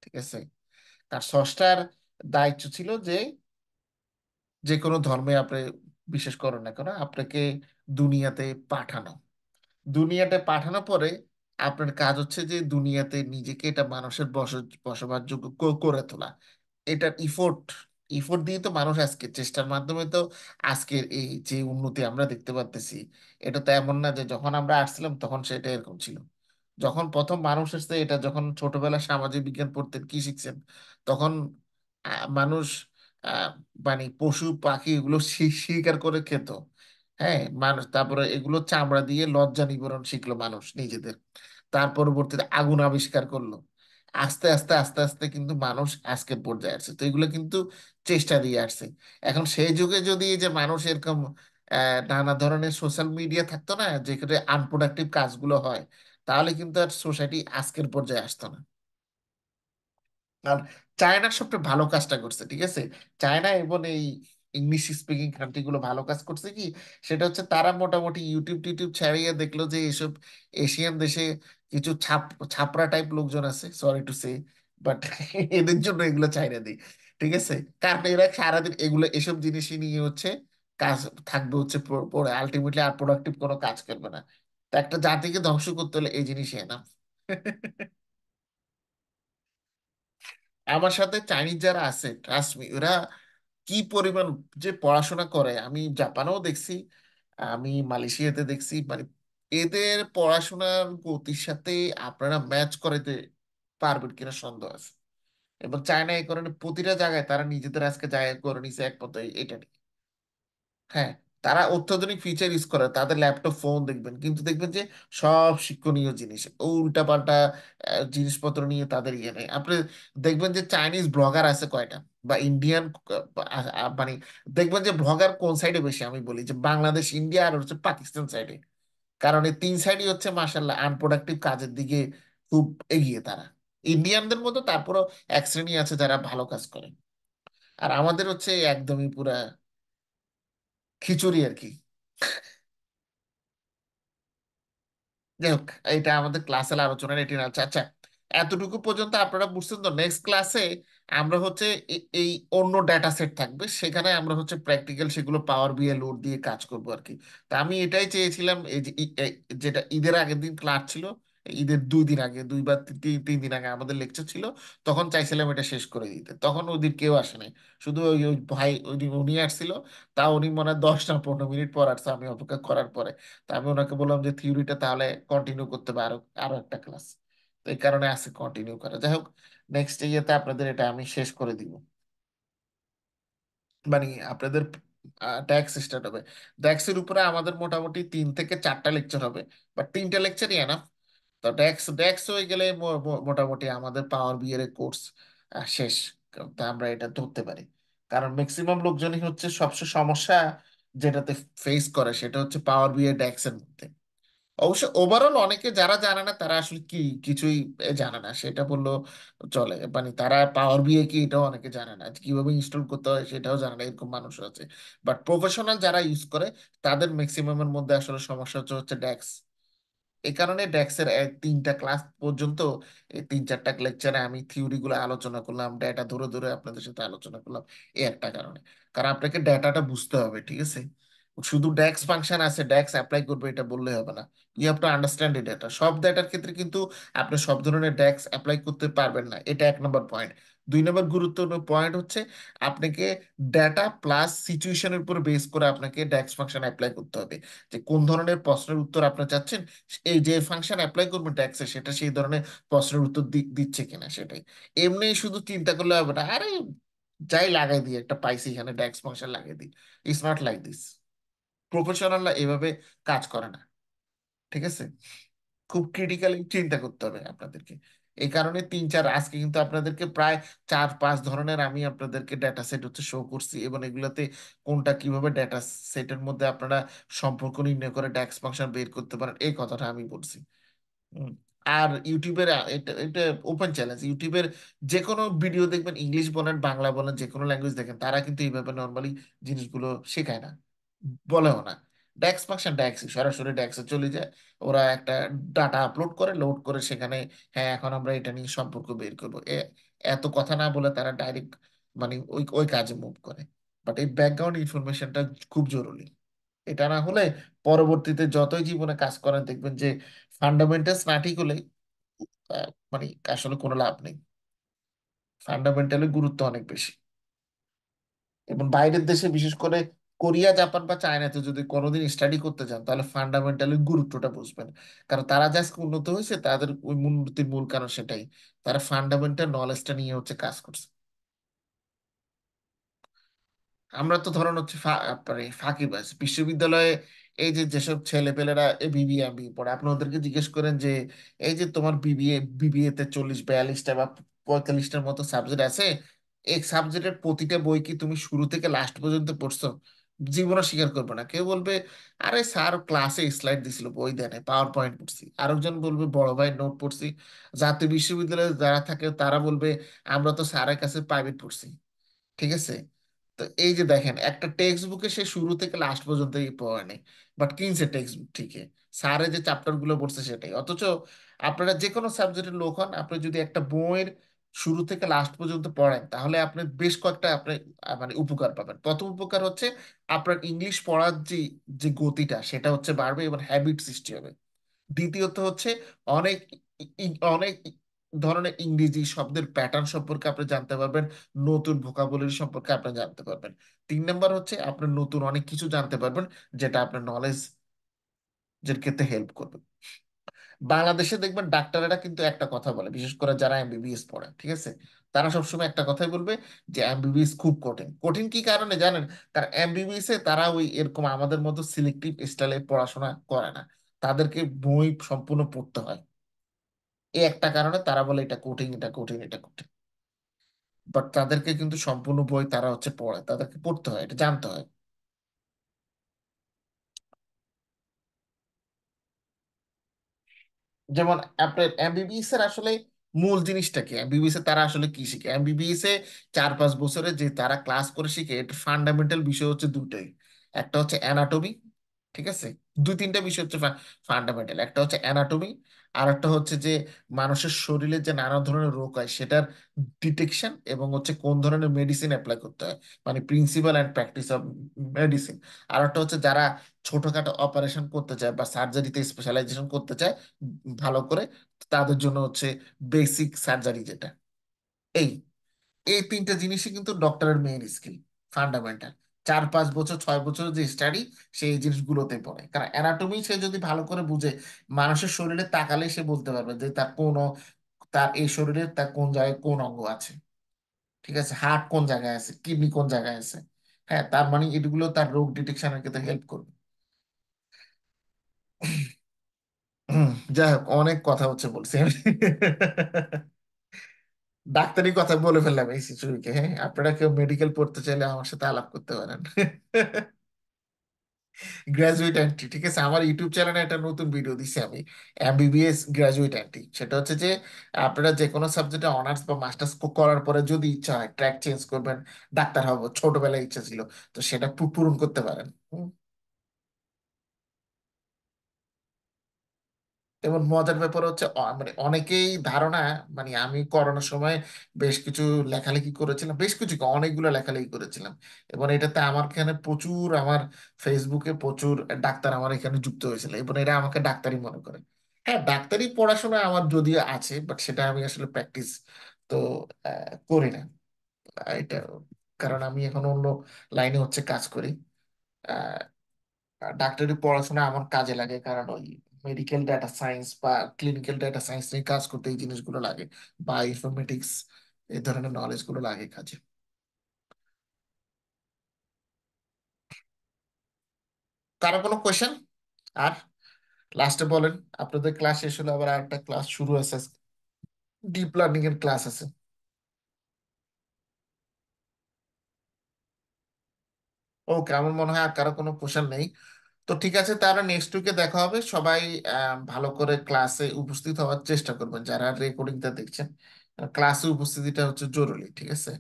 ঠিক আছে? তার স্রষ্টার দায়িত্ব ছিল যে যে কোনো ধর্মে আপনি বিশ্বাস করেন না কেন, আপনাকে দুনিয়াতে পাঠানো। দুনিয়াতে পাঠানোর পরে আপনার কাজ হচ্ছে যে দুনিয়াতে নিজেকে এটা মানুষের বসবাসযোগ্য করে তোলা। এটার ইফোর্ট দিয়ে তো মানুষ আজকে চেষ্টার মাধ্যমে তো আজকের এই যে উন্নতি আমরা দেখতে পাচ্তেছি। এটা তো এমন না যে যখন আমরা আসছিলাম তখন সেটা এরকম ছিল। যখন প্রথম মানুষ এসেছে, এটা যখন ছোটবেলায় সামাজিক বিজ্ঞান পড়তেন কি শিখছেন, তখন মানুষ আহ, মানে পশু পাখি এগুলো শিকার করে খেত। হ্যাঁ, মানুষ তারপরে এগুলো চামড়া দিয়ে লজ্জা নিবারণ শিখলো মানুষ নিজেদের। তার পরবর্তীতে আগুন আবিষ্কার করলো। আস্তে আস্তে আস্তে আস্তে কিন্তু মানুষ আজকের পর্যায়ে আসছে, তো এগুলো কিন্তু চেষ্টা দিয়ে আসছে। এখন সেই যুগে যদি এই যে মানুষ এরকম নানা ধরনের সোশ্যাল মিডিয়া থাকতো না, যেখানে আনপ্রোডাক্টিভ কাজগুলো হয়, তাহলে কিন্তু আর সোসাইটি আজকের পর্যায়ে আসতো না। আর চায়না সবচেয়ে ভালো কাজটা করছে, ঠিক আছে? চায়না এবং এই ইংলিশ স্পিকিং কান্ট্রি গুলো ভালো কাজ করছে কি, সেটা হচ্ছে তারা মোটামুটি ইউটিউব টিউটিউব ছাড়িয়ে দেখলো যে এসব এশিয়ান দেশে কিছু ছাপরা টাইপ লোকজন আছে, সরি টু সে, বাট এদের জন্য এগুলো চাইনা দিই। ঠিক আছে? কারণ এরা সারাদিন এগুলো এসব জিনিসই নিয়ে হচ্ছে কাজ থাকবে হচ্ছে পরে আলটিমেটলি আর প্রোডাক্টিভ কোনো কাজ করবে না। তা একটা জাতিকে ধ্বংস করতে হলে এই জিনিসই না। আমার সাথে চাইনিজ যারা আছে ট্রাস্ট মি, ওরা কি পরিমাণ যে পড়াশোনা করে, আমি জাপানেও দেখছি, আমি মালয়েশিয়াতে দেখছি, মানে এদের পড়াশোনার গতির সাথে আপনারা ম্যাচ করাতে পারবেন কিনা সন্দেহ আছে। এবং চায়না এই কারণে প্রতিটা জায়গায় তারা নিজেদের আজকে জায়গা করে নিছে একমাত্র এটা নিয়ে। হ্যাঁ, তারা অত্যাধুনিক ফিচার ইউজ করে, তাদের ল্যাপটপ ফোন দেখবেন, কিন্তু দেখবেন যে সব শিক্ষণীয় জিনিস, ও উল্টাপাল্টা জিনিসপত্র নিয়ে তাদের ইয়ে নেই। আপনি দেখবেন যে চাইনিজ ব্লগার আছে কয়টা, বা ইন্ডিয়ান, মানে দেখবেন যে ব্লগার কোন সাইডে বেশি, আমি বলি যে বাংলাদেশ, ইন্ডিয়া, আর হচ্ছে পাকিস্তান সাইডে। কারণ এই তিন সাইডই হচ্ছে মাসাল্লাহ আনপ্রোডাক্টিভ কাজের দিকে খুব এগিয়ে তারা। ইন্ডিয়ানদের মতো তারপরও এক শ্রেণী আছে যারা ভালো কাজ করে। আর আমাদের হচ্ছে একদমই পুরা খিচুড়ি আর কি। যাই হোক, এটা আমাদের ক্লাসের আলোচনার এটি না। আচ্ছা আচ্ছা, এতটুকু পর্যন্ত আপনারা বুঝছেন তো। নেক্সট ক্লাসে আমরা হচ্ছে এই অন্য ডেটা সেট থাকবে, সেখানে আমরা হচ্ছে প্র্যাকটিক্যাল সেগুলো পাওয়ার বিএ লোড দিয়ে কাজ করবো আর কি। তা আমি এটাই চেয়েছিলাম, এই যে যেটা ঈদের আগের দিন ক্লাস ছিল, ঈদের 2 দিন আগে, 2 বা 3 দিন আগে আমাদের লেকচার ছিল, তখন চাইছিলাম এটা শেষ করে দিতে, তখন ওদের কেউ আসেনি। শুধু ওই ভাই উনি আসছিল। তা উনি মনে হয় 10 না 15 মিনিট পর আসছে, আমি অপেক্ষা করার পরে। তা আমি ওনাকে বললাম যে থিওরিটা তাহলে কন্টিনিউ করতে হবে, আরো আরো একটা ক্লাস। তো এই কারণে আছে কন্টিনিউ করা। যাই হোক, নেক্সট ইয়েতে আপনাদের এটা আমি শেষ করে দিব। মানে আপনাদের ট্যাক্স স্টার্ট হবে। ট্যাক্সের উপরে আমাদের মোটামুটি 3 থেকে 4টা লেকচার হবে, বা 3টা লেকচারই এনাফ। তো ট্যাক্স ট্যাক্স হয়ে গেলে মোটামুটি আমাদের পাওয়ার বিয়ের কোর্স শেষ। তা আমরা এটা ধরতে পারি। কারণ ম্যাক্সিমাম লোকজনই হচ্ছে সবচেয়ে সমস্যা যেটাতে ফেস করে, সেটা হচ্ছে পাওয়ার বিয়ে ট্যাক্সের মধ্যে। অবশ্য ওভারঅল অনেকে যারা জানে না তারা আসলে কি কিছুই জানে না সেটা বললেও চলে। মানে তারা পাওয়ার বিয়ে কি এটাও অনেকে জানে না, কিভাবে ইনস্টল করতে হয় সেটাও জানে না, এরকম মানুষ আছে। বাট প্রফেশনাল যারা ইউজ করে তাদের ম্যাক্সিমামের মধ্যে আসলে সমস্যা হচ্ছে হচ্ছে ড্যাক্স। এই কারণে ডেক্সের তিনটা ক্লাস পর্যন্ত, এই 3-4টা লেকচারে আমি থিওরি গুলো আলোচনা করলাম, ডেটা ধরে ধরে আপনাদের সাথে আলোচনা করলাম, এই একটা কারণে। কারণ আপনাকে ডেটাটা বুঝতে হবে, ঠিক আছে? শুধু ডেক্স ফাংশন আছে, ডেক্স অ্যাপ্লাই করবে এটা বললে হবে না। ইউ হ্যাভ টু আন্ডারস্ট্যান্ড এই ডেটা। সব ডেটার ক্ষেত্রে কিন্তু আপনি সব ধরনের ডেক্স অ্যাপ্লাই করতে পারবেন না, এটা 1 নম্বর পয়েন্ট। 2 নম্বর গুরুত্বপূর্ণ পয়েন্ট হচ্ছে আপনাকে ডেটা প্লাস সিচুয়েশনের উপর বেস করে আপনাকে ডেক্স ফাংশন অ্যাপ্লাই করতে হবে, যে কোন ধরনের প্রশ্নের উত্তর আপনি চাচ্ছেন, এই যে ফাংশন অ্যাপ্লাই করবেন ট্যাক্সে সেটা সেই ধরনের প্রশ্নের উত্তর দিচ্ছে কিনা সেটাই। এমনি শুধু চিন্তা করলে হবে না, আরে যাই লাগাই দিই, একটা পাইছি এখানে ড্যাক্স ফাংশন লাগাই দিই। It's not like this. প্রফেশনালরা এভাবে কাজ করে না, ঠিক আছে? খুব ক্রিটিক্যালি চিন্তা করতে হবে আপনাদেরকে। এই কারণে 3-4 আজকে কিন্তু আপনাদেরকে প্রায় 4-5 ধরনের আমি আপনাদেরকে ডেটা সেট হচ্ছে শো করছি, এবং এগুলোতে কোনটা কিভাবে ডেটা সেটের মধ্যে আপনারা সম্পর্ক নির্ণয় করে ড্যাক্স ফাংশন বের করতে পারেন এই কথাটা আমি বলছি। হুম। আর ইউটিউবের এটা এটা ওপেন চ্যালেঞ্জ, ইউটিউবের যে কোনো ভিডিও দেখবেন, ইংলিশ বলেন বাংলা বলেন যে কোনো ল্যাঙ্গুয়েজ দেখেন, তারা কিন্তু এইভাবে নর্মালি জিনিসগুলো শেখায় না, বলেও না। ড্যাক্স ফাংশন ড্যাক্স সরাসরি ড্যাক্সে চলে যায়, ওরা একটা ডাটা আপলোড করে লোড করে সেখানে, হ্যাঁ এখন আমরা এটা নিয়ে সম্পর্ক বের করবো, এত কথা না বলে তারা ডাইরেক্ট মানে ওই ওই কাজে মুভ করে। বাট এই ব্যাকগ্রাউন্ড ইনফরমেশনটা খুব জরুরি। এটা না হলে পরবর্তীতে যতই জীবনে কাজ করেন দেখবেন যে ফান্ডামেন্টালস না ঠিক হলে মানে আসলে কোনো লাভ নেই। ফান্ডামেন্টালের গুরুত্ব অনেক বেশি। এবং বাইরের দেশে বিশেষ করে কোরিয়া জাপান বা চায়নাতে যদি কোনোদিন স্টাডি করতে যান তাহলে ফান্ডামেন্টালের গুরুত্বটা বুঝবেন। কারণ তারা যা আজকে উন্নত হয়েছে তাদের ওই উন্নতির মূল কারণ সেটাই, তারা ফান্ডামেন্টাল নলেজটা নিয়ে হচ্ছে কাজ করছে। আমরা তো ধরুন হচ্ছে মানে ফাঁকিবাজ বিশ্ববিদ্যালয়ে, এই যে যেসব ছেলেপেলেরা বিবিএ এমবিএ পড়ে, আপনি ওদেরকে জিজ্ঞেস করেন যে এই যে তোমার বিবিএ তে 40-42টা বা 45টার মতো সাবজেক্ট আছে, এই সাবজেক্টের প্রতিটা বই কি তুমি শুরু থেকে লাস্ট পর্যন্ত পড়ছো? জীবনে স্বীকার করবে না। কেউ বলবে আরে স্যার ক্লাসে স্লাইড দিছিল, বই দেয় নাই, পাওয়ার পয়েন্ট পড়ছি। আরেকজন বলবে বড় ভাই নোট পড়ছি। জাতীয় বিশ্ববিদ্যালয়ে যারা থাকে তারা বলবে আমরা তো স্যারের কাছে প্রাইভেট পড়ছি, ঠিক আছে? তো এই যে দেখেন, একটা টেক্সট বুকে সে শুরু থেকে লাস্ট পর্যন্ত পড়ে নেই, বাট কিনছে টেক্সট বুক ঠিকই, স্যারে যে চ্যাপ্টার গুলো পড়ছে সেটাই। অথচ আপনারা যে কোনো সাবজেক্টের লোক হন, আপনি যদি একটা বইয়ের শুরু থেকে লাস্ট পর্যন্ত পড়েন তাহলে আপনি বেশ কয়েকটা আপনি মানে উপকার পাবেন। প্রথম উপকার হচ্ছে আপনার ইংলিশ পড়ার যে যে গতিটা সেটা হচ্ছে বাড়বে এবং হ্যাবিট সৃষ্টি হবে। দ্বিতীয়ত হচ্ছে অনেক অনেক ধরনের ইংরেজি শব্দের প্যাটার্ন সম্পর্কে আপনি জানতে পারবেন, নতুন ভোকাবুলারি সম্পর্কে আপনি জানতে পারবেন। 3 নম্বর হচ্ছে আপনি নতুন অনেক কিছু জানতে পারবেন যেটা আপনার নলেজ এর ক্ষেত্রে হেল্প করবে। বাংলাদেশে দেখবেন ডাক্তারেরা কিন্তু একটা কথা বলে, বিশেষ করে যারা এমবিবিএস পড়ে, ঠিক আছে? তারা সবসময় একটা কথাই বলবে যে এমবিবিএস খুব কঠিন। কঠিন কি কারণে জানেন? কারণ এমবিবিএস এ তারা ওই এরকম আমাদের মতো সিলেক্টিভ স্টাইলে পড়াশোনা করে না, তাদেরকে বই সম্পূর্ণ পড়তে হয়। এই একটা কারণে তারা বলে এটা কঠিন, এটা কঠিন, এটা কঠিন। বাট তাদেরকে কিন্তু সম্পূর্ণ বই তারা হচ্ছে পড়ে, তাদেরকে পড়তে হয়, এটা জানতে হয়। যেমন আপনার এমবিবিএস এর আসলে মূল জিনিসটা কি, এমবিবিএস এ তারা আসলে কি শিখে? এমবিবিএস এ 4-5 বছরে যে তারা ক্লাস করে শিখে, এটা ফান্ডামেন্টাল বিষয় হচ্ছে দুটাই। একটা হচ্ছে অ্যানাটমি, ঠিক আছে? 2-3টা বিষয় হচ্ছে ফান্ডামেন্টাল। একটা হচ্ছে অ্যানাটমি, আর একটা হচ্ছে যে মানুষের শরীরে যে নানা ধরনের রোগ হয় সেটার ডিটেকশন, এবং হচ্ছে কোন ধরনের মেডিসিন অ্যাপ্লাই করতে হয়, মানে principle and practice of medicine. আর একটা হচ্ছে যারা ছোটখাটো অপারেশন করতে চায় বা সার্জারিতে স্পেশালাইজেশন করতে চায় ভালো করে, তাদের জন্য হচ্ছে বেসিক সার্জারি যেটা। এই এই 3টা জিনিসই কিন্তু ডক্টরের মেইন স্কিল, ফান্ডামেন্টাল। 4-5 বছর 6 বছর যে স্টাডি সেই জিনিসগুলোতে পড়ে। কারণ অ্যানাটমি সে যদি ভালো করে বুঝে, মানুষের শরীরে তাকালে সে বলতে পারবে যে তার এই শরীরের তার কোন জায়গায় কোন অঙ্গ আছে, ঠিক আছে? হার্ট কোন জায়গায় আছে, কিডনি কোন জায়গায় আছে। হ্যাঁ, তার মানে এগুলো তার রোগ ডিটেকশনের ক্ষেত্রে হেল্প করবে। যাই হোক, অনেক কথা হচ্ছে বলছি আমি। ডাক্তারি কথা বলে ফেললাম এই শিশুকে। হ্যাঁ, আপনারা কেউ মেডিকেল পড়তে চাইলে আমার সাথে আলাপ করতে পারেন। গ্রাজুয়েট এন্ট্রি, ঠিক আছে? আমার ইউটিউব চ্যানেলে একটা নতুন ভিডিও দিছি আমি, এমবিবিএস গ্রাজুয়েট এন্ট্রি। সেটা হচ্ছে যে আপনারা যে কোনো সাবজেক্টে অনার্স বা মাস্টার্স করার পরে যদি ইচ্ছা হয় ট্র্যাক চেঞ্জ করবেন, ডাক্তার হবো, ছোটবেলায় ইচ্ছা ছিল, তো সেটা পূরণ করতে পারেন। এবং মজার ব্যাপার হচ্ছে মানে অনেকেই ধারণা, মানে আমি করোনার সময় বেশ কিছু লেখালেখি করেছিলাম, বেশ কিছু কি, অনেকগুলো লেখালেখি করেছিলাম। এবং এটাতে আমার এখানে প্রচুর, আমার ফেসবুকে প্রচুর ডাক্তার আমার এখানে যুক্ত হয়েছিল এবং এরা আমাকে ডাক্তারই মনে করে। হ্যাঁ, ডাক্তারি পড়াশোনা আমার যদিও আছে, বাট সেটা আমি আসলে প্র্যাকটিস তো করি না। এটা কারণ আমি এখন অন্য লাইনে হচ্ছে কাজ করি। ডাক্তারি পড়াশোনা আমার কাজে লাগে, কারণ ওই মেডিকেল ডাটা সায়েন্স বা ক্লিনিক্যাল ডাটা সায়েন্স নিয়ে কাজ করতে এই জিনিসগুলো লাগে, বা ইনফরমেটিক্স, এই ধরনের নলেজ গুলো লাগে কাজে। কারো কোনো কোয়েশ্চেন? আর লাস্টে বলেন, আপনাদের ক্লাস শেষ হলে আবার আরেকটা ক্লাস শুরু আছে, ডিপ লার্নিং এর ক্লাস আছে। ওকে, আমার মনে হয় আর কারো কোনো কোশ্চেন নেই। তো ঠিক আছে, তাহলে নেক্সট উইকে দেখা হবে। সবাই ভালো করে ক্লাসে উপস্থিত হওয়ার চেষ্টা করবেন, যারা রেকর্ডিংটা দেখছেন। ক্লাসে উপস্থিতিটা হচ্ছে জরুরি, ঠিক আছে?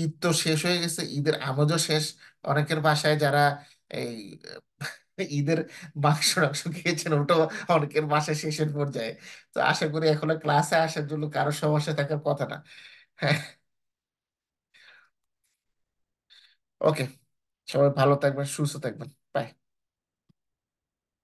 ঈদ তো শেষ হয়ে গেছে, ঈদের আমেজও শেষ। অনেকের বাসায় যারা এই ঈদের মাংস টাংস খেয়েছেন, ওটাও অনেকের বাসায় শেষের পর্যায়ে। তো আশা করি এখন ক্লাসে আসার জন্য কারো সমস্যা থাকার কথা না। হ্যাঁ। ওকে, সবাই ভালো থাকবেন, সুস্থ থাকবেন।